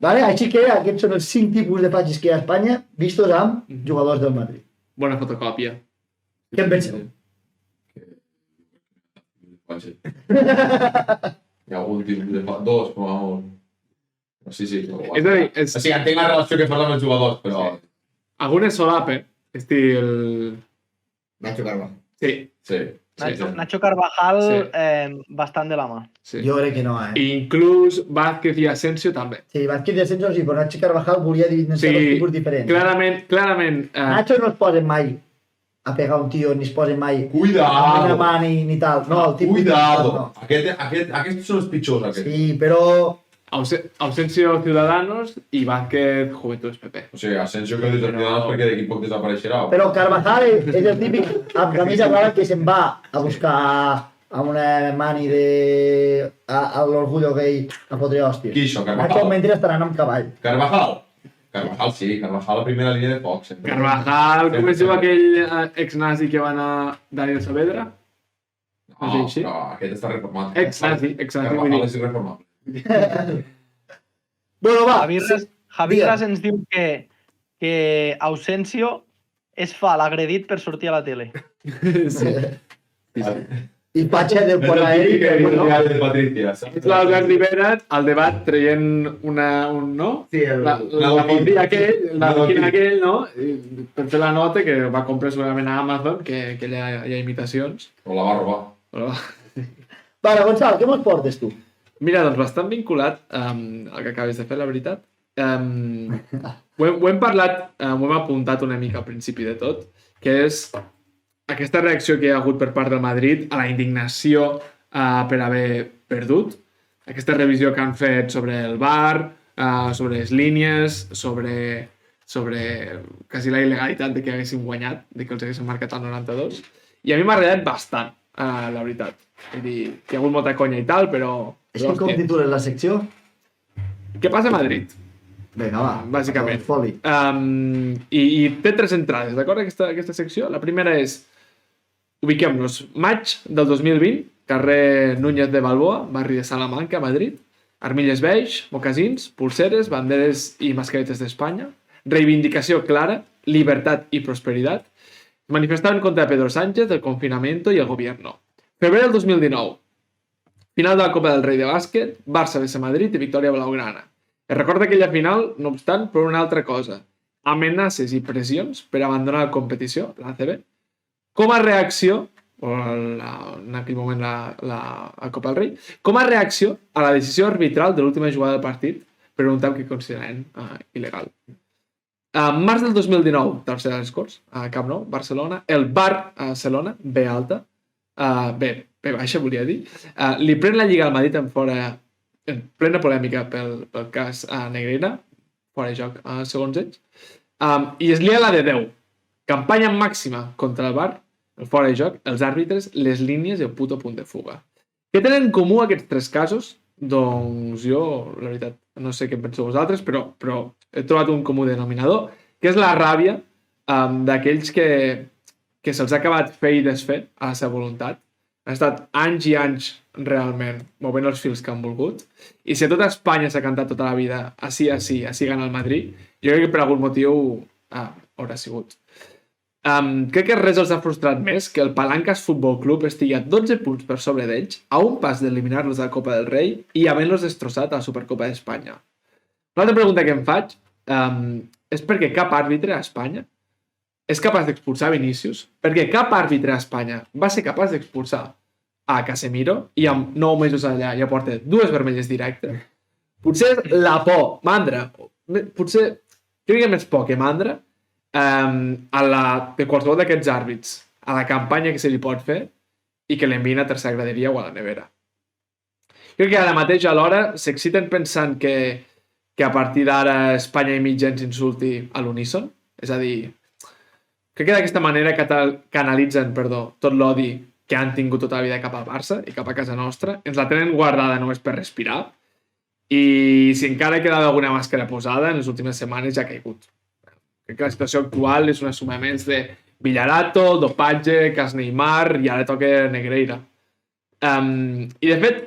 Vale? Així que aquests són els 5 tipus de fatxes que hi ha a Espanya vistos amb jugadors del Madrid. Bona fotocòpia. Què en penseu? Fatxa. Hi ha algun tipus de fatxa. Dos, com a molt. Sí, sí. És a dir, O sigui, entenc la relació que fas amb els jugadors, però... algunes solape, estil... Nacho Carvajal. Sí, Sí. Nacho Carvajal, Sí. bastant de la mà. sí. Jo crec que no, I inclús Vázquez i Asensio també. Sí, Vázquez i Asensio sí, però Nacho Carvajal volia diferenciar dos tipus diferents. Clarament. Nacho no es posen mai a pegar un tio, ni es posen mai Cuidado! amb una mà ni tal. No, el tipus Cuidado! no. Aquests són els pitjors, aquests. Sí, però Asensio Ciudadanos i Vázquez Juventudes PP. O sigui, Asensio que dius Ciudadanos perquè d'aquí poc desapareixerà. Però Carvajal és el típic amb camisa blava que se'n va a buscar a una mani a l'orgullo gay a fotre hòsties. Qui això, Carvajal? Actualment estaran amb cavall. Carvajal? Carvajal sí, Carvajal a primera línia de foc. Sempre. Carvajal, com es diu aquell ex-nazi que va anar Daniel Saavedra? No, és així? però aquest està reformat. Ex-nazi, vull Carvajal dir. és irreformable. Bueno, va. Javi Ras ens diu que Ausensio es fa l'agredit per sortir a la tele. Sí. I Patxa del quart aeri. No? De Patricia, saps? És l'Albert Rivera al debat traient un no? Sí, La bombilla aquell, la boquina aquell, no? I per fer la nota que va comprar segurament a Amazon, que hi ha imitacions. O la va robar. Però... Vale, Gonçal, què mos portes tu? Mira, doncs bastant vinculat al que acabes de fer, la veritat. Ho hem parlat, ho hem apuntat una mica al principi de tot, que és aquesta reacció que hi ha hagut per part del Madrid a la indignació per haver perdut, aquesta revisió que han fet sobre el VAR, sobre les línies, sobre quasi la il·legalitat de que haguessin guanyat, de que els haguessin marcat al 92, i a mi m'ha agradat bastant, la veritat. Vull dir, que hi ha hagut molta conya i tal, però... És que com titules la secció? Què passa a Madrid? Vinga, va. Bàsicament. Foli. I té 3 entrades, d'acord, aquesta secció? La primera és, ubiquem-nos, maig del 2020, carrer Núñez de Balboa, barri de Salamanca, Madrid, armilles beix, mocasins, pulseres, banderes i mascaretes d'Espanya, reivindicació clara, libertad y prosperidad, manifestaven contra Pedro Sánchez, el confinamiento y el gobierno. Febrer del 2019, final de la Copa del Rei de bàsquet, Barça vs Madrid i victòria blaugrana. Es recorda aquella final, no obstant, per una altra cosa, amenaces i pressions per abandonar la competició, la ACB. Com a reacció, en aquell moment la Copa del Rei, com a reacció a la decisió arbitral de l'última jugada del partit per un camp que consideraven il·legal. En març del 2019, tercera dels Corts, a Camp Nou, Barcelona, el Barcelona, B alta, B baixa, volia dir, li pren la Lliga al Madrid en plena polèmica pel cas Negreira, fora de joc, segons ells, i es lia la de 10. Campanya màxima contra el Bar, el fora de joc, els àrbitres, les línies i el puto punt de fuga. Què tenen en comú aquests tres casos? Doncs jo, la veritat, no sé què en penseu vosaltres, però he trobat un comú denominador, que és la ràbia d'aquells que se'ls ha acabat fer i desfer a la seva voluntat. Han estat anys i anys realment movent els fils que han volgut. I si a tota Espanya s'ha cantat tota la vida així gana el Madrid, jo crec que per algun motiu haurà sigut. Crec que res els ha frustrat més que el Palancas Futbol Club estigui a 12 punts per sobre d'ells, a un pas d'eliminar-los de la Copa del Rei i havent-los destrossat a la Supercopa d'Espanya. L'altra pregunta que em faig és perquè cap àrbitre a Espanya és capaç d'expulsar Vinícius, perquè cap àrbitre a Espanya va ser capaç d'expulsar a Casemiro i amb 9 mesos allà ja porta 2 vermelles directes. Potser és la por, mandra, potser crec que més por que mandra de qualsevol d'aquests àrbits a la campanya que se li pot fer i que l'envien a tercera graderia o a la nevera. Crec que ara mateix alhora s'exciten pensant que a partir d'ara Espanya i mitja ens insulti a l'uníson, és a dir, crec que d'aquesta manera canalitzen tot l'odi que han tingut tota la vida cap al Barça i cap a casa nostra, ens la tenen guardada només per respirar i si encara quedava alguna màscara posada en les últimes setmanes ja ha caigut. Crec que la situació actual és una suma més de Villarato, dopatge, cas Neymar i ara toca Negreira. I de fet,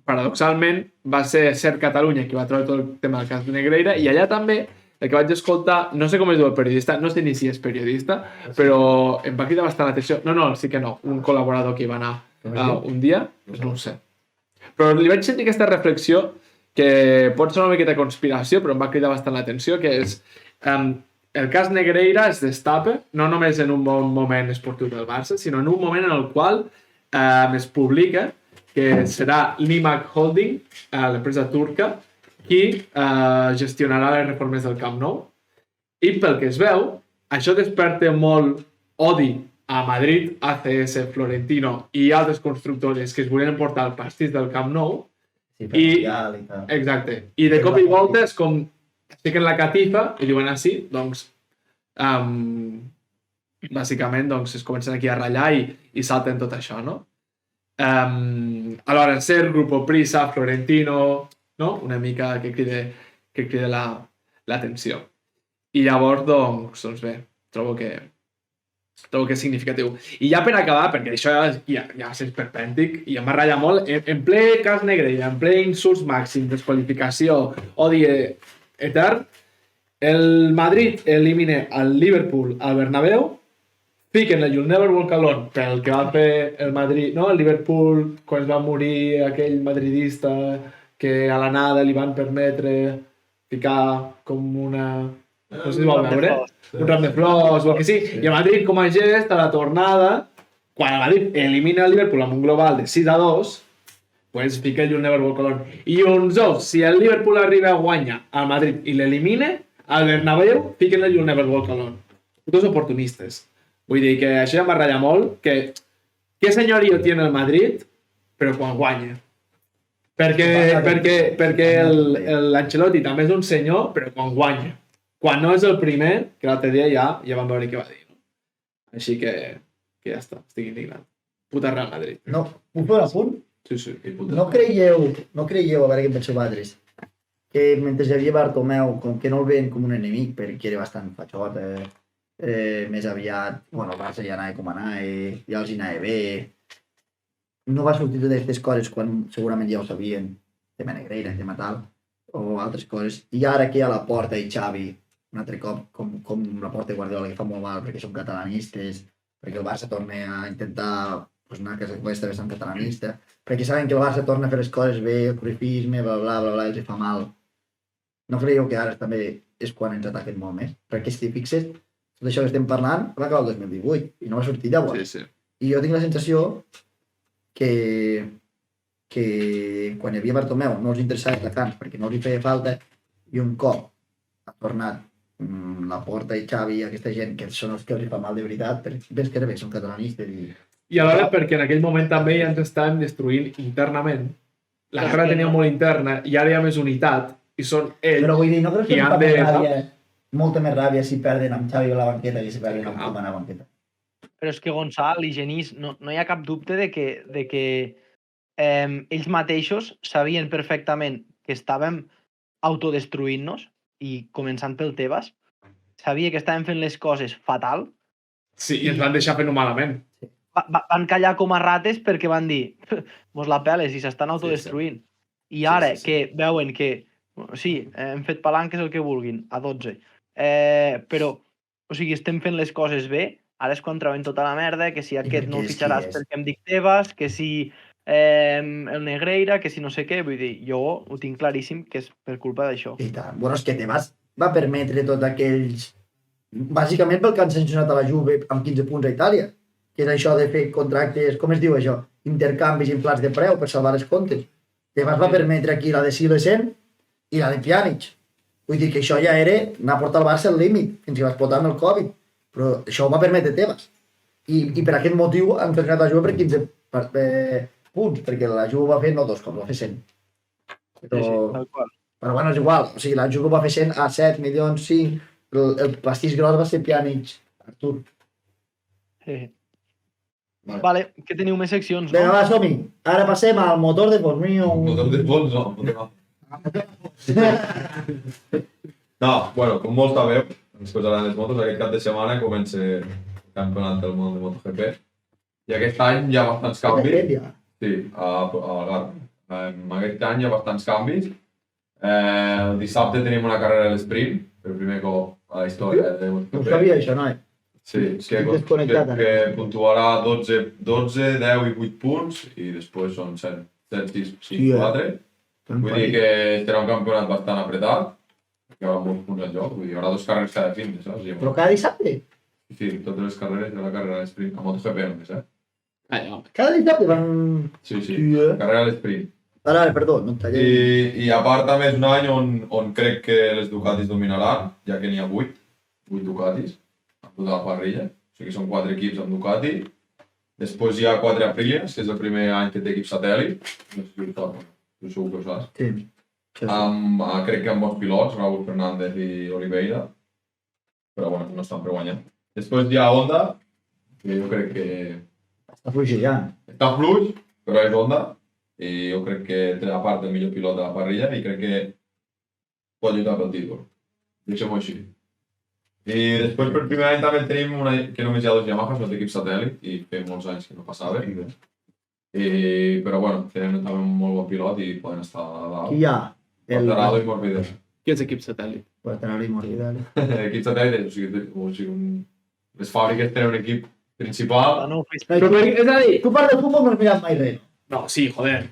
paradoxalment, va ser Ser Catalunya qui va treure tot el tema del cas de Negreira i allà també el que vaig escoltar, no sé com es diu el periodista, no sé ni si és periodista, però em va cridar bastant l'atenció. No, sí que no, un col·laborador que hi va anar un dia, no ho sé. Però li vaig sentir aquesta reflexió que pot ser una miqueta conspiració, però em va cridar bastant l'atenció, que és el cas Negreira es destapa no només en un bon moment esportiu del Barça, sinó en un moment en el qual es publica que serà l'IMAG Holding, l'empresa turca, qui gestionarà les reformes del Camp Nou. I pel que es veu, això desperta molt odi a Madrid, ACS, Florentino i altres constructores que es volien portar el pastís del Camp Nou. Exacte. I de cop i volta és com fiquen la catifa i diuen així, doncs bàsicament es comencen aquí a ratllar i salten tot això, no? Alhora, Ser, Grupo Prisa, Florentino, no? Una mica que crida l'atenció. I llavors, doncs bé, trobo que és significatiu. I ja per acabar, perquè això ja és esperpèntic i em va ratllar molt, en ple cas Negreira, en ple insults màxims, desqualificació, odi etern, el Madrid elimina el Liverpool al Bernabéu, fiquen el You'll Never Walk Alone pel que va fer el Madrid, no? El Liverpool, quan es va morir aquell madridista que a la nada li van permetre ficar com una... no sé si vol veure, un ram de flors o el que sí, i el Madrid com a gest a la tornada, quan el Madrid elimina el Liverpool amb un global de 6-2, pues fica el You'll Never Walk Alone. I uns ous, si el Liverpool arriba a guanyar al Madrid i l'elimina, al Bernabéu fiquen el You'll Never Walk Alone. Tots oportunistes. Vull dir que això ja m'ha ratllat molt, que què senyorio tiene el Madrid, però quan guanya. Perquè l'Ancelotti també és un senyor, però quan guanya. Quan no és el primer, que l'altre dia ja vam veure què va dir. No? Així que ja està, estic indignat. Puta Real Madrid. No, puc fer un apunt? Sí. No creieu, a veure què en penseu vosaltres, que mentre hi havia Bartomeu, com que no el veien com un enemic, perquè era bastant fatxot, més aviat, bueno, el Barça ja anava com anava, ja els anava bé, no va sortir totes aquestes coses quan segurament ja ho sabien, tema Negreira, tema tal, o altres coses, i ara que a la porta i Xavi, un altre cop, com la porta de Guardiola, que fa molt mal perquè són catalanistes, perquè el Barça torna a intentar anar a casa aquesta vessant catalanista, perquè saben que el Barça torna a fer les coses bé, el corifisme, bla, els fa mal. no creieu que ara també és quan ens ataquen molt més? Perquè si fixes, tot això que estem parlant va acabar el 2018 i no va sortir llavors. Sí, sí. I jo tinc la sensació que quan hi havia Bartomeu no els interessava atacants perquè no els feia falta i un cop ha tornat la Porta i Xavi, aquesta gent que són els que els fa mal de veritat, ves que bé, són catalanistes I alhora perquè en aquell moment també ja ens estan destruint internament. La guerra tenia molt interna i ara hi ha més unitat i són ells. Però vull dir, no creus que I em han fa més de- ràbia, molta més ràbia si perden amb Xavi a la banqueta que si perden amb Koeman a la banqueta? Però és que Gonçal i Genís, no hi ha cap dubte de que ells mateixos sabien perfectament que estàvem autodestruint-nos, i començant pel Tebas, sabia que estàvem fent les coses fatal, Sí, i ens van deixar fent-ho malament. van callar com a rates perquè van dir mos la peles i s'estan autodestruint. I ara que veuen que sí, hem fet palanques el que vulguin, a 12, però o sigui, estem fent les coses bé, ara és quan treuen tota la merda, que si aquest no el fitxaràs perquè em dic Tebas, que si el Negreira, que si no sé què, vull dir, jo ho tinc claríssim que és per culpa d'això. I tant. Bueno, és que Tebas va permetre tots aquells... Bàsicament pel que han sancionat a la Juve amb 15 punts a Itàlia, que és això de fer contractes, com es diu això? Intercanvis inflats de preu per salvar els comptes. Tebas va permetre aquí la de Silesen i la de Pjanic. Vull dir que això ja era anar a portar el Barça al límit, fins que va explotar amb el Covid. Però això ho va permetre Tebas. I per aquest motiu han sancionat la Juve per 15 punts, perquè la Juve ho va fer no 2 cops, va fer 100. Però, Tal qual. però bueno, és igual. O sigui, la Juve va fer 100 a 7 milions, 5. El pastís gros va ser Pjanic, Artur. Vale, que teniu més seccions, Vinga, no? va, som-hi. Ara passem al motor de Formio. Motor de fons, no. No, bueno, com molts sabeu, ens posaran les motos, aquest cap de setmana comença el campionat del món de MotoGP. I aquest any hi ha bastants canvis. Sí, a Algarve. Aquest any hi ha bastants canvis. El dissabte tenim una carrera a l'esprint, per primer cop a la història de No MotoGP. sabia això, noi. Sí, Estic desconnectat, ara. que puntuarà 12, 10 i 8 punts i després són 7, 6, 5, 4. Vull dir que serà un campionat bastant apretat, que hi haurà molts punts en joc, vull dir, hi haurà 2 carreres cada fin, saps? Però cada dissabte? Sí, totes les carreres de la carrera a l'esprint, a MotoGP només, Cada dissabte van... Sí, sí, Sí, carrera a l'esprint. Ara, perdó, no et tallem. I a part també és un any on crec que les Ducatis dominaran, ja que n'hi ha 8 Ducatis amb tota la parrilla. O sigui, són 4 equips amb Ducati. Després hi ha 4 Aprilias, que és el primer any que té equip satèl·lit. No sé si ho saps, tu segur que ho saps. Sí. Crec que amb bons pilots, Raúl Fernández i Oliveira. Però bueno, no estan per guanyar. Després hi ha Honda, que jo crec que Està fluixejant. està fluix, però és Honda. I jo crec que té a part el millor pilot de la parrilla i crec que pot lluitar pel títol. Deixem-ho així. I després per primer any també tenim que només hi ha 2 Yamahas, no té equip satèl·lit i feia molts anys que no passava. Però bueno, tenen també un molt bon pilot i poden estar a dalt. Qui hi ha? Quartararo i Morbidelli. Qui és equip satèl·lit? Quartararo i Morbidelli. Equip satèl·lit, les fàbriques tenen un equip principal. No, És a dir, Tu parles de futbol no has mirat mai res. no, sí, joder.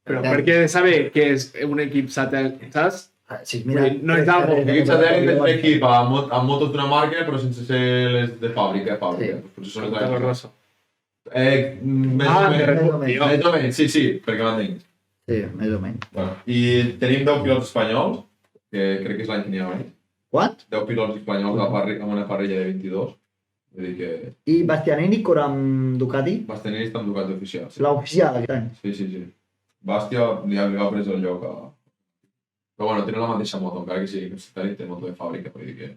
Però per què saber què és un equip satèl·lit, saps? Sí, mira, No és algo. L'equip satèl·lit és un equip amb motos d'una marca però sense ser les de fàbrica. Sí. Potser són les Toro de Rosso. Més o de Red menys. Bull, Més tio. Més o menys, sí, perquè m'entenc. Sí, més o menys. Bueno, i tenim 10 pilots espanyols, que crec que és l'any que n'hi ha menys. Quant? 10 pilots espanyols amb una parrilla de 22. Vull dir que I Bastianini corre amb Ducati? Bastianini està amb Ducati oficial. Sí, L'oficial aquest any. sí. Bastia li ha pres el lloc a... Però bueno, tenen la mateixa moto, encara que sigui satèl·lit, té moto de fàbrica, vull dir que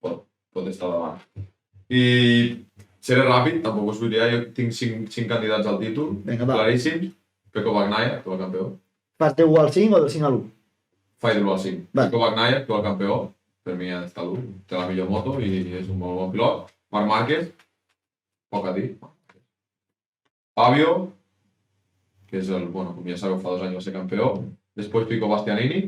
pot estar davant. I seré ràpid, tampoc us vull dir, jo tinc 5 candidats al títol, Vinga, va. claríssims. Pecco Bagnaia, actual campió. Fas de 1 al 5 o del 5 a l'1? Faig de l'1 al 5. Va. Pecco Bagnaia, actual campió. Per mi ha d'estar l'1. Té la millor moto i és un molt bon pilot. Marc Márquez, poc a dir. Fabio, que és el, bueno, com ja sabeu, fa 2 anys va ser campió. Després Pico Bastianini,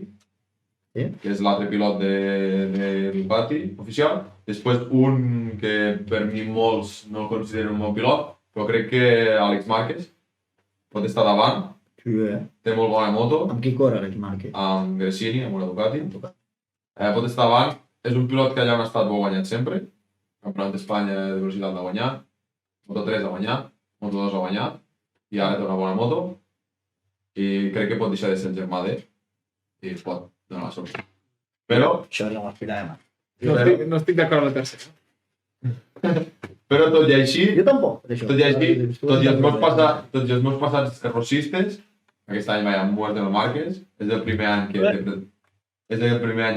Sí. que és l'altre pilot de Ducati oficial. Després un que per mi molts no el consideren un bon pilot, però crec que Àlex Márquez pot estar davant. Sí, té molt bona moto, Amb qui corre Alex Márquez? amb Gresini, amb una Ducati. Pot estar davant, és un pilot que allà on ha estat ho ha guanyat sempre. Campionat d'Espanya de velocitat l'ha guanyat, Moto3 ha guanyat, Moto2 ha guanyat, i ara té una bona moto. I crec que pot deixar de ser el germà d'ell i es pot donar la sort. Però, Això és la m'aspirava. No estic d'acord amb la tercera. però tot i així, Jo tampoc, per això. tot i els meus passats rossistes, aquest any vaig amb Muerte del Márquez, és el primer any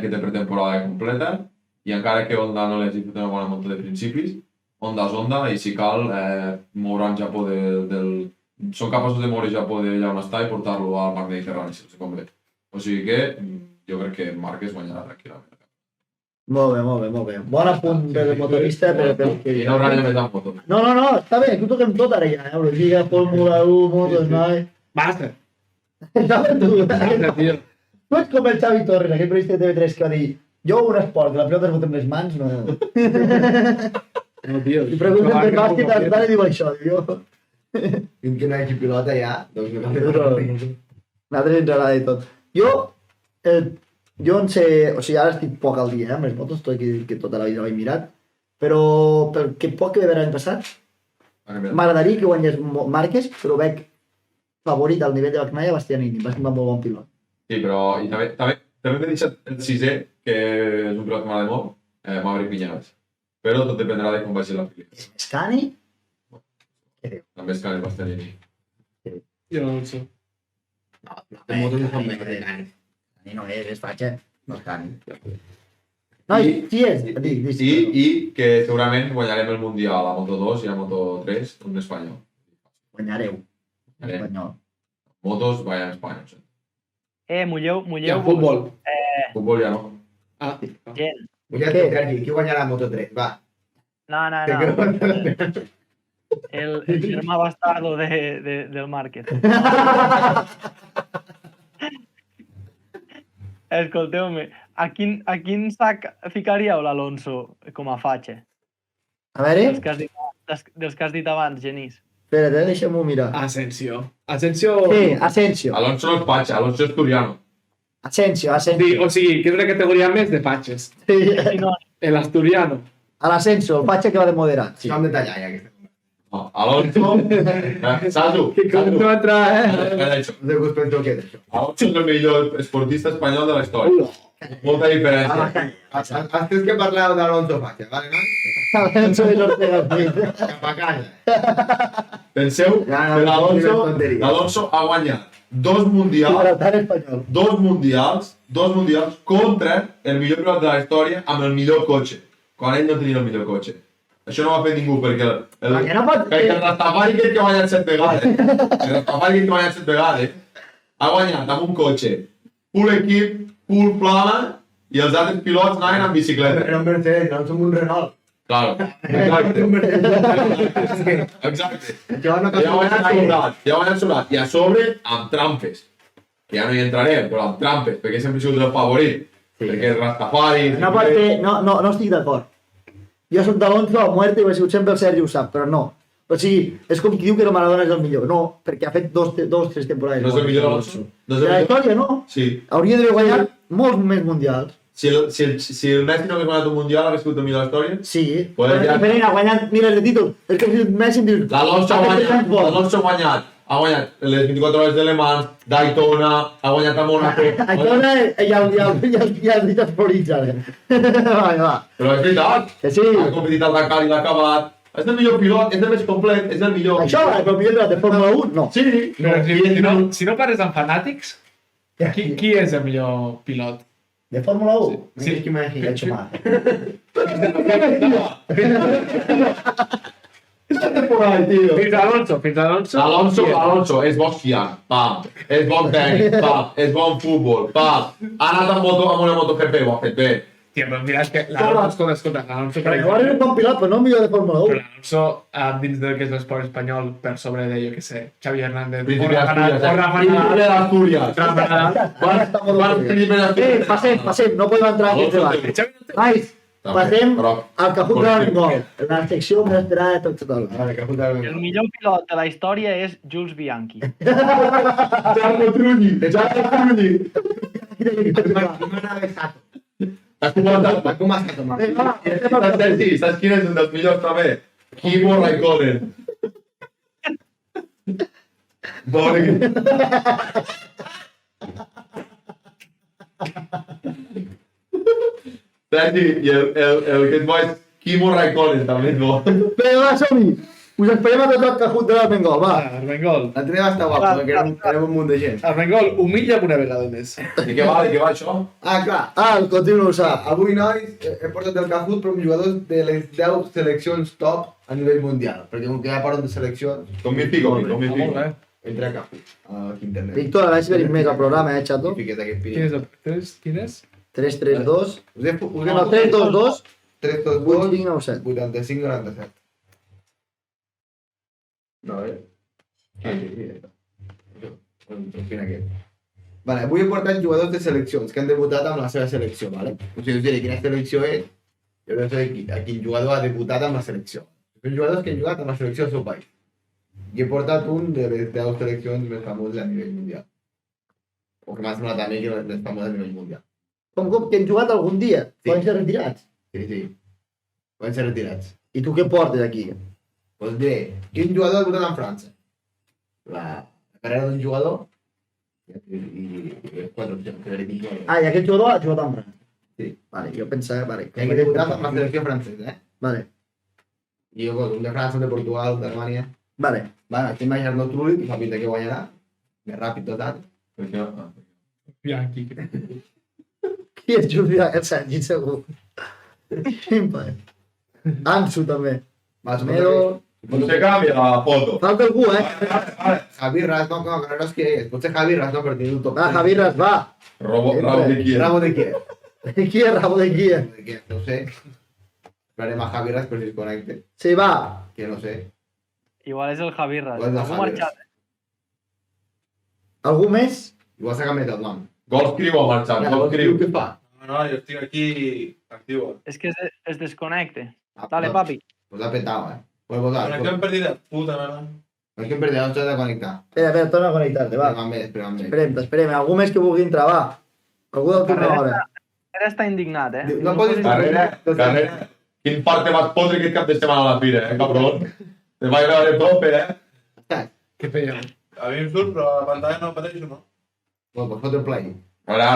que té pretemporada completa, i encara que Honda no li hagi fet una bona moto de principis, Honda és Honda, i si cal, mouran Japó són capaços de moure Japó d'allà on està i portar-lo al Mar Mediterrani, si els convé. O sigui que jo crec que Márquez guanyarà tranquil·lament. Molt bé. Bon apunt del motorista, però... I no haurà més amb moto. No, està bé, aquí ho toquem tot ara ja, Eurolliga, Fórmula 1, motos, noi... Basta. Saps tu? Basta, tio. Tu ets com el Xavi Torres, aquell periodista de TV3 que va dir jo un esport, que la pilota es bota amb les mans, no... No, tio. I pregunten per bàsquet, al final i diu això, diu jo... Fins que no hi hagi pilota ja, doncs no cal Nosaltres ens agrada i tot. Jo en sé, o sigui, ara estic poc al dia, amb les motos, tot que tota la vida l'he mirat, però pel que poc que ve l'any passat, m'agradaria que guanyés Márquez, però veig favorit al nivell de Bagnaia Bastianini, va ser un molt bon pilot. Sí, però i també m'he deixat el sisè, que és un pilot que m'agrada molt, Maverick Viñales. Però tot dependrà de com vagi la pel·lícula. És Scani? També és Canet Bastianini. Jo no ho sé. No, les motos no són més de ganes. Scani no és fatxa, no és Scani. No, sí és, dic. I que segurament guanyarem el Mundial a Moto2 i a Moto3 un espanyol. Guanyareu. Espanyol. Motos, vaya en Espanya. Mulleu. Ja, futbol. Futbol ja no. Ah, Gent. Vull ja Què? Sergi, qui guanyarà la Moto3? Va. No. El germà bastardo del Márquez. Escolteu-me, a quin sac ficaríeu l'Alonso com a fatxa? A veure, Dels que has dit abans, Genís. espera't, deixa'm-ho mirar. Asensio. Sí, Asensio. Alonso no és Patxa, Alonso és Turiano. Asensio. O sigui, que és una categoria més de patxes. Sí. El asturiano. A l'Asensio, el fatxa que va de moderat. Sí. Som de tallar ja, aquesta. No, Alonso... Saps-ho? Que com no entrar, No sé què us penseu que és això. Alonso és el millor esportista espanyol de la història. Molta diferència. Has que parleu d'Alonso Fatxa, vale, no? Alonso és Ortega Smith. Cap a casa. Penseu que l'Alonso ha guanyat dos mundials contra el millor pilot de la història amb el millor cotxe, quan ell no tenia el millor cotxe. Això no ho ha fet ningú perquè el Rastafari aquest que ha guanyat 7 vegades, ha guanyat amb un cotxe full equip, full flama i els altres pilots anaven amb bicicleta. Era un Mercedes, no som un Renault. Claro, exacte. Ja ho han sobrat. I a sobre, amb trampes. Que ja no hi entrarem, però amb trampes, perquè sempre he sigut el favorit. Perquè el Rastafari... No estic d'acord. Jo soc d'Alonso a muerte i ho he sigut sempre el Sergi ho sap, però no. O sigui, és com qui diu que el Maradona és el millor. No, perquè ha fet dos, 3 temporades. No és el millor Alonso? De la història, no? Sí. Hauria d'haver guanyat molts més mundials. Si el Messi no hagués guanyat un mundial, hagués sigut el millor de la història? Sí. Pues ja... Diferent, ha guanyat milers de títols. És que si Messi em dius... L'Alonso ha guanyat les 24 hores de Le Mans, Daytona, ha guanyat a Mónaco... Daytona ja els dic favorits, ara. Va. Però és veritat. Que sí. Ha competit al Dakar i l'ha acabat. És el millor pilot, és el més complet, és el millor... Això, però el millor pilot de Fórmula 1, no. Sí. Si no pares amb fanàtics, qui és el millor pilot? De Fórmula 1? Sí, que m'imagino. Hecho mal. Esta temporada, tío. Fins a Alonso. Alonso és bon fiant, pam. És bon tècnic, pam. És bon futbol, pam. Ha anat amb una MotoGP, ho ha fet bé. Tio, però mira, és que l'Alonso, escolta, l'Alonso... Però igual és un bon pilot, però no el millor de Fórmula 1. Però l'Alonso, dins del que és l'esport espanyol, per sobre de, jo què sé, Xavi Hernández, Príncipe d'Astúries. Passem, no podem entrar en aquest debat. Nois, Passem Però, al Cajut de l'Armengol, la secció més esperada de tot tothom. Vale, que puta El millor pilot de la història és Jules Bianchi. Jarno Trulli! M'agrada Sato. Com has Sato, Marc? Saps quin és un dels millors també? Kimi Raikkonen. Pobre que... Saps? I el que és bo és Kimi Raikkonen, també és bo. Bé, va, som-hi! Us esperem a tot el Cajut de l'Armengol, va! Armengol. L'altre dia va estar guapo, perquè érem un munt de gent. Armengol, humilla'm una vegada més. De què va això? Ah, clar. Ah, el Continu ho sap. Avui, nois, he portat el Kahoot per un jugador de les 10 seleccions top a nivell mundial. Perquè com que ja parlen de seleccions, Com m'hi fico, com m'hi Molt fico. bé. entra a Kahoot, aquí internet. Víctor, a veure si venim més al programa, xato? I fiques aquest Quin és pirineu. el 3? Quin és? 3-3-2... Us No, 3-2-2... 3, 2, 2, 8-5-9-7. 85, 97. No, Quin aquest. Vale, avui he portat jugadors de seleccions que han debutat amb la seva selecció, vale? O sigui, us diré quina selecció és, i us diré a quin jugador ha debutat amb la selecció. Són jugadors que han jugat amb la selecció del seu país. I he portat un de les 10 seleccions més famoses a nivell mundial. O que m'ha semblat a mi que les famoses a nivell mundial. Com que han jugat algun dia? Sí. Poden ser retirats? Sí. Poden ser retirats. I tu què portes aquí? Pues diré, quin jugador ha debutat en França? La carrera d'un jugador i 4 opcions, que diré quin jugador. Ah, i aquest jugador ha jugat amb França. Sí. Vale, jo pensava... Vale, Que ha debutat amb la selecció francesa, Vale, I jo, un de França, un de Portugal, un d'Alemanya. vale. Vale, estem a Jarno Trulli, que fa pinta que guanyarà. Més ràpid tot. Bianchi. Qui és Julià? El Sergi, segur. Ximpa. Ansu, també. Más o Mero... No se canvia la foto. Falta algú, Javi Rasno, com que no és qui és. Potser Javi Rasno per tenir un top. Ah, Javi Ras, va. Rabo de qui? Rabo de qui? Qui és Rabo de qui? De qui? No sé. Esperarem a Javi Ras per si es connecte. Sí, va. Que no sé. Igual és el Javi Ras. Igual és el Algú Javi marxat. Algú més? Igual s'ha canviat el nom. Goldscriu ha marxat, Diu Goldscriu. què fa? No, jo estic aquí actiu. És que es desconnecte. Ah, Dale, papi. Pues ha petado, Pues votar. Connexió perdida. Puta merda. No és que em perdré, no s'ha de connectar. Espera, torna a connectar-te, va. Espera més. Esperem. Algú més que vulgui entrar, va. Algú del turno hora. Ara està indignat, No pots- Carrera. Quin parte más podre aquest cap de setmana a la fira, cabrón. Te va a llevar de tope, Què feia? A mi em surt, però a la pantalla no pateixo, no? Bueno, pues fot el play. Ara.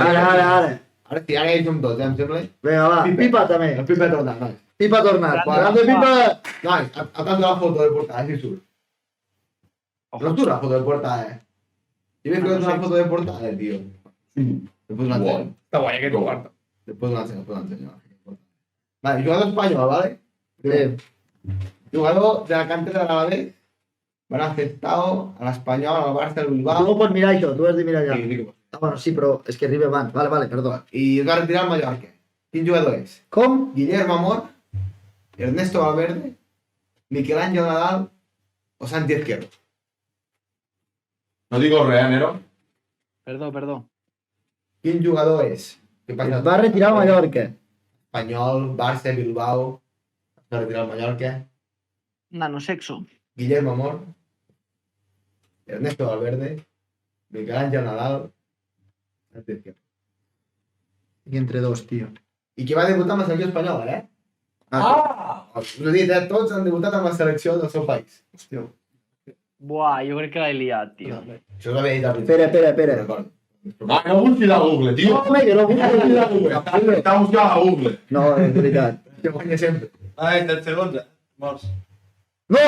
Ara sí, ara ja hi som tots, em sembla. Vinga, va. Pipa, també. El Pipa ha tornat, nois. Pipa ha tornat. Grande. Grande Pipa. Nois, ha tanto la foto de portada, si surt. No surt la foto de portada, Jo veig que és una foto de portada, tio. Després l'ensenyo. Està guai aquest quart. Després l'ensenyo. Vale, jugador espanyol, ¿vale? Sí. Jugador de la cantera de l'Alavés. Van afectado al Espanyol, al Barça, al Tu Bilbao. no pots mirar això, tu has de mirar allà. Sí, sí que pot. Ah, bueno, sí, però és que arriba abans. Vale, perdó. I es va retirar al Mallorca. Quin jugador és? Com? Guillermo Amor, Ernesto Valverde, Miquel Ángel Nadal o Santi Ezquerro. No digo res, Nero. Perdó. Quin jugador és? Què Es passa? va retirar a Mallorca. Espanyol, Barça, Bilbao. Es va retirar al Mallorca. Nanosexo. Guillermo Amor, Ernesto Valverde, Miquel Ángel Nadal, Santi Ezquerro. I entre dos, tio. I que va debutar amb la selecció espanyola, Us he dit, tots han debutat amb la selecció del seu país. Hòstia. Buah, jo crec que l'he liat, tio. Això us havia dit al principi. Espera. Recordo. No busquis a Google, tío. No, home, que no vull a Google. Està buscant a Google. No, és veritat. Que guanya sempre. Ai, 10 segons, Morts. No!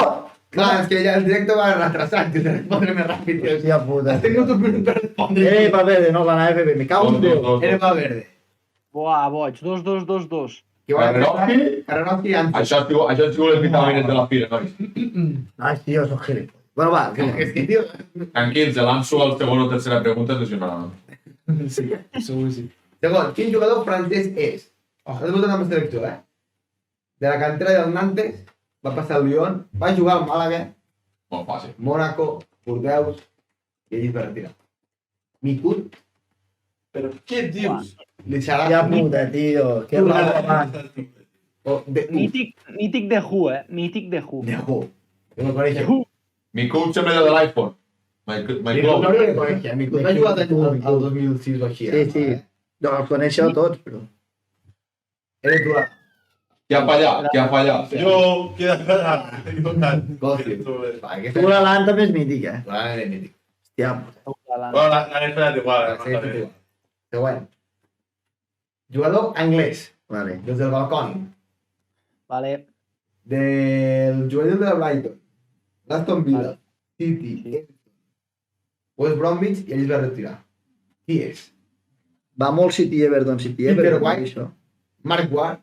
Clar, és que ja el directe va retrasat, tio, de respondre més ràpid, tio. Hòstia puta. Has tingut un minut per respondre. Valverde, no, la FB, me cago en Déu. Era Valverde. Buah, boig. 2-2-2-2. Que va Carrerovski? Carrerovski antes. Això han sigut les vitamines de la fira, nois. Ai, tio, són gilipolles. Bueno, va, És que, tio... Tranquils, l'Ansu al segon o tercera pregunta es lesionarà. Sí, segur que sí. Segon, quin jugador francès és? Oh. Ha debutat amb la selecció, De la cantera del Nantes, va passar al Lyon, va jugar al Màlaga, Molt fàcil. Mónaco, Bordeus, i allí es va retirar. Mikut, Però què dius? Lixarà... ja puta, tio. Que raro, man. O de Mític de Who, mític de Who. De Who. Jo no coneixo. Who. Mi coach sembla de l'iPhone. My No club. el coneixia. Mi club ha jugat al 2006 o així. Sí, sí. No, els coneixeu tots, però... Eres tu la... Qui ha fallat? Jo, queda clar. Gòstic. Va, aquesta Tu l'Alan també és mític, eh? la era mític. Hòstia, Bueno, l'han esperat igual. Següent. Jugador anglès. vale. Des del balconi. Vale. Del juvenil de Brighton. L'Aston Villa. City. West Bromwich i ell es va retirar. Qui és? Va molt City Everton, City Peter Everton. White. Això. Mark Ward,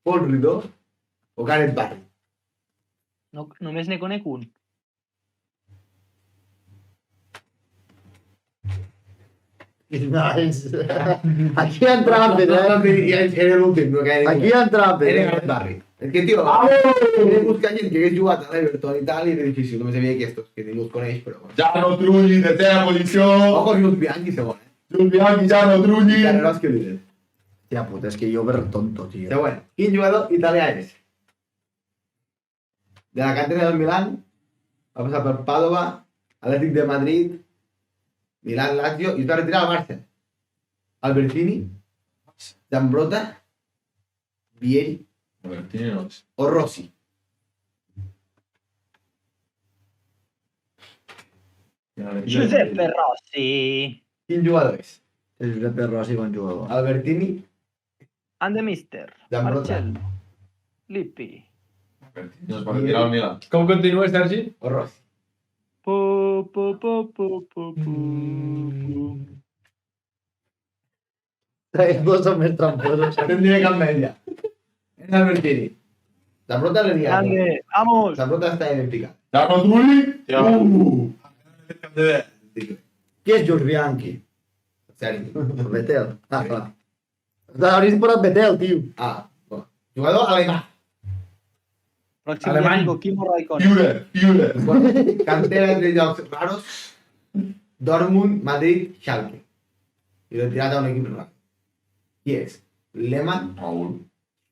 Paul Rideau o Gareth Barry? No, només ne conec un. No, és... Aquí hi ha trampes, eh? Era l'últim, no queda Aquí ningú. hi ha trampes. Era Gareth Barry. És que, tio, he buscat gent que hagués jugat a l'Everton i tal, i era difícil. Només havia aquests, que ningú els coneix, però... bueno. Gianno Trulli, tercera posició. Ojo, Jules Bianchi, segon, eh? Giulio Bianchi, Gianno Trulli. Carreroschi líder. Hòstia puta, és que jo ver tonto, tio. Següent. Quin jugador italià és? De la cantera del Milan, va passar per Pàdova, Atlètic de Madrid, Milan, Lazio, i es va retirar al Barça. Albertini, Zambrotta, Vieri Albertini no és. o Rossi. Giuseppe Rossi. Quin jugador és? És Giuseppe Rossi, bon jugador. Albertini, And the Mister. Zambrotta Marcello. Lippi. Albertini no es va retirar al Milan. Com continua, Sergi? o Rossi. Pu. Els dos són més tramposos. No tindria cap media. És Albertini. Zambrotta l'he liat. Grande. Vamos. Zambrotta està ben picat. Gianno Trulli. Ja. Cap de bé. Qui és Jules Bianchi? Seri. Betel. Ah, clar. Hauries posat Betel, tio. Ah, bueno. Jugador alemà. Pròxim Alemany. dia, Kimo Raikkonen. Führer. Bueno, cantera de llocs raros. Dortmund, Madrid, Schalke. I retirat a un equip rar. Qui és? Lehmann, Raúl.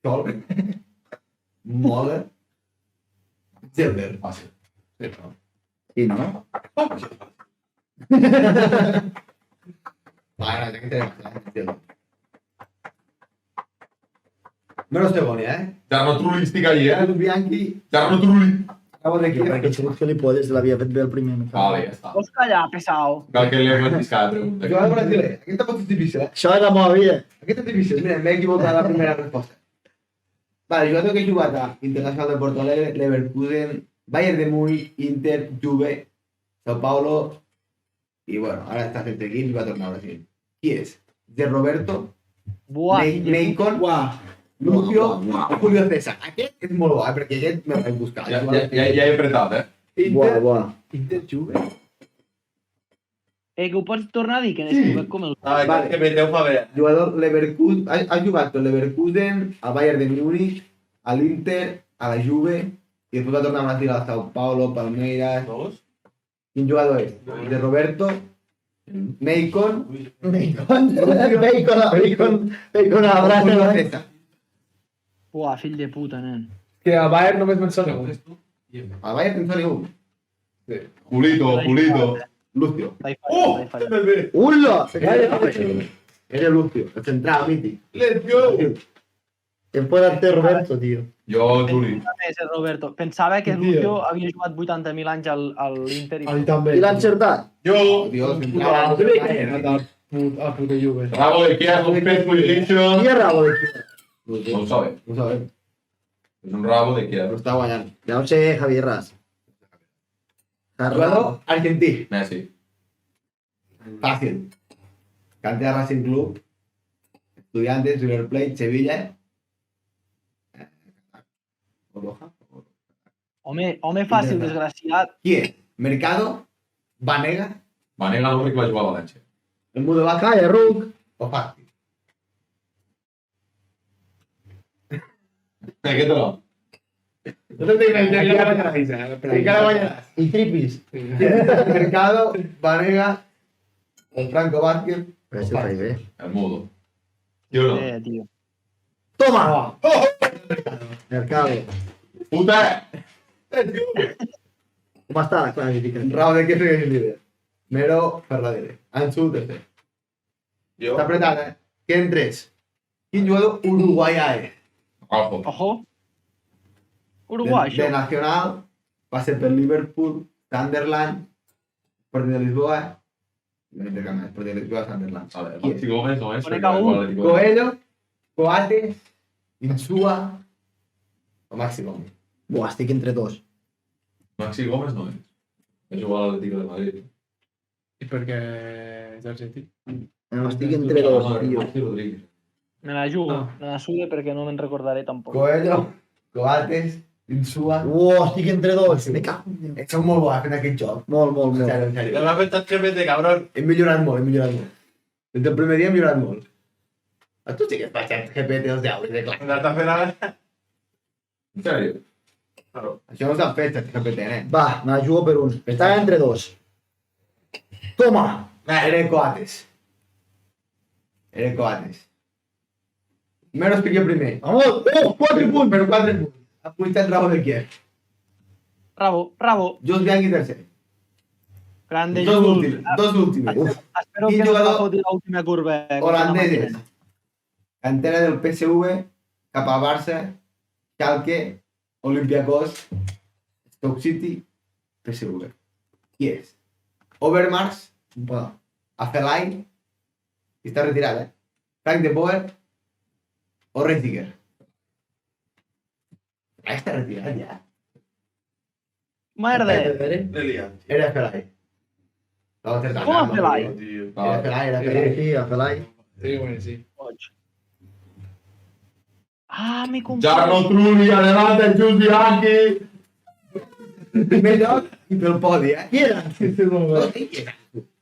Scholl, Moller, Zilber. Fàcil. Sí, no. Sí, no? Va, no, ja que té Zilber. Menos segon, eh? Gianno Trulli, estic allí, eh? Jules Bianchi, Gianno Trulli. acabo de Perquè aquí. he sigut gilipolles, l'havia fet bé el primer. Vale, ja està. Vols callar, pesau? Cal que li hem matiscat, pregunta. Jugador brasiler. Aquesta pot ser difícil, eh? Això és la meva vida. Aquesta és difícil. Mira, m'he equivocat a la primera resposta. Vale, jugador que ha jugat a Internacional de Porto Alegre, Leverkusen, Bayern de Múnich, Inter, Juve, Sao Paulo, i bueno, ara està fent equip i va tornar a Brasil. Qui és? De Roberto, Buah, Meikon, Lucio o Julio César. Aquest és molt bo, perquè aquest me l'he buscat. Ja he apretat, eh? Buah, Inter, buah. Inter Juve. que ho pots tornar a dir, que n'escrivec com el... Ah, Vale. que Meteu fa bé. jugador Leverkusen, ha jugat per Leverkusen, al Bayern de Múnich, a l'Inter, a la Juve, i després va tornar a Brasil, a Sao Paulo, Palmeiras. Dos? Quin jugador és? De Roberto, Meikon, Bacon a la o Julio brasa. César. Buah, fill de puta, nen. Que a Bayern només me'n sona un. Al Bayern te'n sona un. Julito. Lucio. T'he fallat, t'he fallat. Ula! Era Lucio, el central mític. Let's go! Hem posat té Roberto, tio. Jo, Trulli. També és el Roberto. Pensava que Lucio havia jugat 80.000 anys a l'Inter i... I l'ha encertat? Jo! Dios, central. A puta Juve. Rabo de Kiev, un pet position. Qui és Rabo de aquí? No ho sabe. No ho sabem, És un rabo de Kiev. però està guanyant. Ja ho sé, Javier Ras. Jugador argentí. Messi. Fàcil. Cantera Racing Club, Estudiantes, River Plate, Sevilla. O Roja. Home fàcil, desgraciat. Qui és? Mercado, Vanega, Vanega l'únic que va jugar a València. el Mudo Baja Calla, Ruc. o Fàcil. Aquest no. No te dic encara guanyaràs. I Tripis. Mercado, Vanega, el Franco Vázquez. Però això ho faig bé. El mudo. Sí o no? Tio. Toma! Mercado. Puta! Com està la classificació? Rau de què segueix líder? Mero per darrere. Ansu, tercer. Jo. Està apretat, eh? Queden 3. Quin jugador uruguaià? Aljo. Ojo. Uruguai, De això. Nacional, va ser per Liverpool, Sunderland, Partit de Lisboa, i no intercanviat, Partit de Lisboa, Sunderland. Vale, Maxi Gómez no és. Conec perquè algú. igual l'Atlético de- Coelho, Coates, Insua o Maxi Gómez. Buah, estic entre dos. Maxi Gómez no és. Va jugar a l'Atlético de Madrid. I per què és argentí? No, estic entre dos, tio. Maxi Rodríguez. Me la jugo, Ah. me la sude perquè no me'n recordaré tampoc. Coelho, Coates, Insua... Estic entre dos. Me cago. en Déu. Són molt bons fent aquest joc. Molt, molt, En molt. sèrio, en Te sèrio. lo has fet GPT, cabrón. Hem millorat molt, hem millorat molt. Des del primer dia hem millorat molt. A tu sí que et fas GPT els deures, de clar. Una taza En sèrio? Claro. Això no s'ha fet, GPT, Va, me la jugo per un. Està entre dos. Toma! Era Coates. Era Coates. Menos pique primer. Vamos! 4 punts! Però 4 punts. Apuntat Rabo de Kiev. Bravo. Jules Bianchi tercer. Grande Dos Jules. últims. Dos últims. Espero Quin que no jugador la foti l'última curva. Holandeses. Cantera del PSV, cap al Barça, Schalke, Olympiacos, Stoke City, PSV. Qui és? Overmars, Va. Afelai, i està retirat, Frank de Boer o Reitiger. Està retirat ja. Merda. Delia. Era Afelai. No, Com Afelai? Era Afelai, era Sí, Afelai. sí, a Felai. Sí, bueno, sí. Boig. Ah, m'he Jarno confós. Trulli, adelante, Jules Bianchi! Primer lloc i pel podi, Qui era? No sé qui era.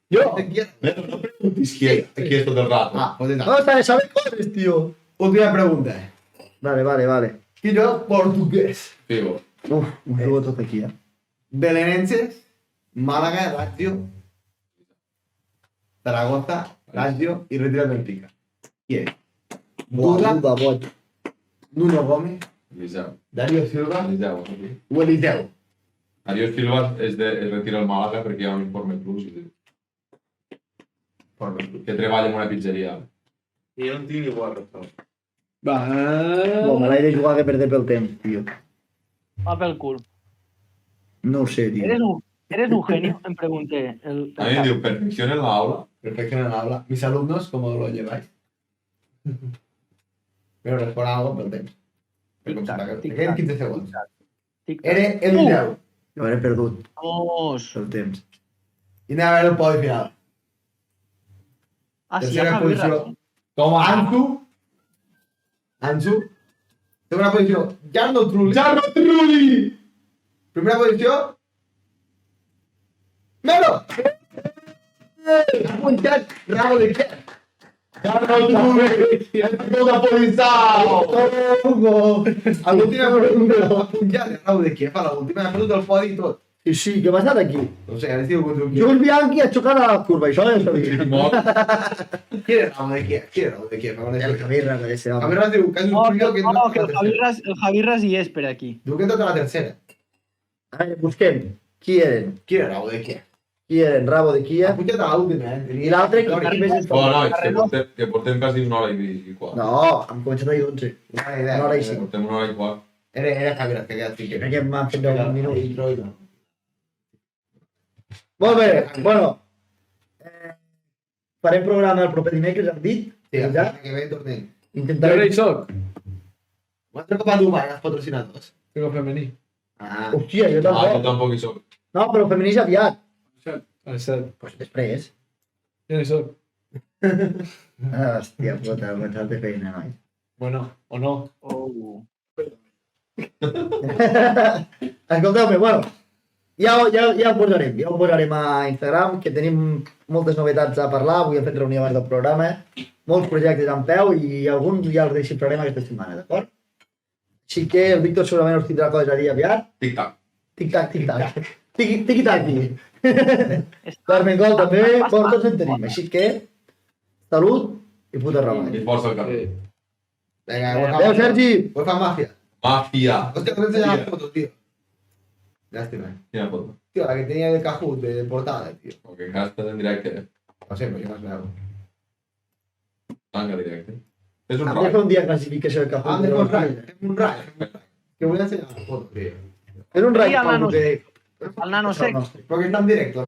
Jo. Qui era? No preguntis qui és tot el rato. Ah, pues No, està de saber coses, tio. Última pregunta. Vale. Quin lloc portuguès? Figo. Uf, ho jugo tot aquí, eh? Belenenses, Málaga, Lazio, Zaragoza, Lazio i Retiro Benfica. Qui és? Duda, Duda, boig. Nuno Gómez, Eliseu. Darío Silva Eliseu, aquí. o Eliseu. Adiós Silva es retira al Màlaga perquè hi ha un informe plus i diu que treballa en una pizzeria. I jo no tinc igual, però. Va. Bo, me l'he de jugar que perdre pel temps, tio. Va pel cul. No ho sé, tio. Eres un genio, em pregunté. A mi em diu, perfección en la aula. Perfecciona la habla. Mis alumnos, ¿cómo lo lleváis? Pero respon algo pel temps. Tic-tac, Te queden 15 segons. Tic-tac. Era Eliseu. Jo hauré perdut Vamos. el temps. I anem a veure el podi final. Ah, sí, Tercera ja posició. Com a Ansu. Segona posició, Jarno Trulli. Primera posició, Melo. Ha punxat Rabo de Kiev. Jarno Trulli! El protagonizado! A l'última ha punxat Rabo de Kiev. A l'última ha fotut el podi i tot. Sí, què ha passat aquí? No sé, ara estic contra un Jules Bianchi ha xocat a la curva, això ja ho sabia. Mort. Qui era Rabo de Kiev? Qui era Rabo de Kiev? El Javier, ese A home. veure, diu que és un No, trio que no, que tota el Javi Ras hi és per aquí. Diu que tota la tercera. A veure, busquem. Qui eren? Qui era Rabo de Kiev? Qui eren? Rabo de Ha Kia. punxat a l'última, I l'altre, qui més ens Bueno, fa? nois, que portem quasi una hora i quart. No, hem començat ahir 11. Una idea. Una hora i cinc. Portem una hora i quart. Era Javier, que ha quedat cinquè. Crec que m'han fet 10 minuts. No. Molt bé, bueno. Farem programa el proper dimecres, hem dit. Sí, la Ja. setmana que ve tornem. Jo Intentarem... no hi soc. Un altre cop a Dubai, els patrocinadors. Tengo femení. Ah, Hòstia, jo Ah, jo tampoc. tampoc hi soc. No, però femení és aviat. A les 7. Pues després. Jo no hi soc. Hòstia puta, he pensat de feina, noi. Bueno, o no. Oh. Escolteu-me, bueno, ja ho posarem a Instagram, que tenim moltes novetats a parlar. Avui hem fet reunió abans del programa, molts projectes en peu i alguns ja els desxifrarem aquesta setmana, d'acord? Així que el Víctor segurament us tindrà coses a dir aviat. Tic-tac. Tic-tac, tic-tac. Tic-tac. Carmengol també, bon, tots en tenim. Així que, salut i puta raó. I força el carrer. Venga, Adéu, Sergi! UEFA Mafia. Mafia. Hostia, no te enseñas la foto, tío. Lástima. Quina foto. Tío, la que tenía el Kahoot de portada, tío. O que gastes en directe. No sé, pero yo más me hago. Tanga directe. És un Hem de rock. fer un dia de classificació de Kahoot. Ah, de un ray. Un ray. Que voy a enseñar la foto, tío. És un rai Sí, el Pau, nano- que... El nano sec. Porque está en directo.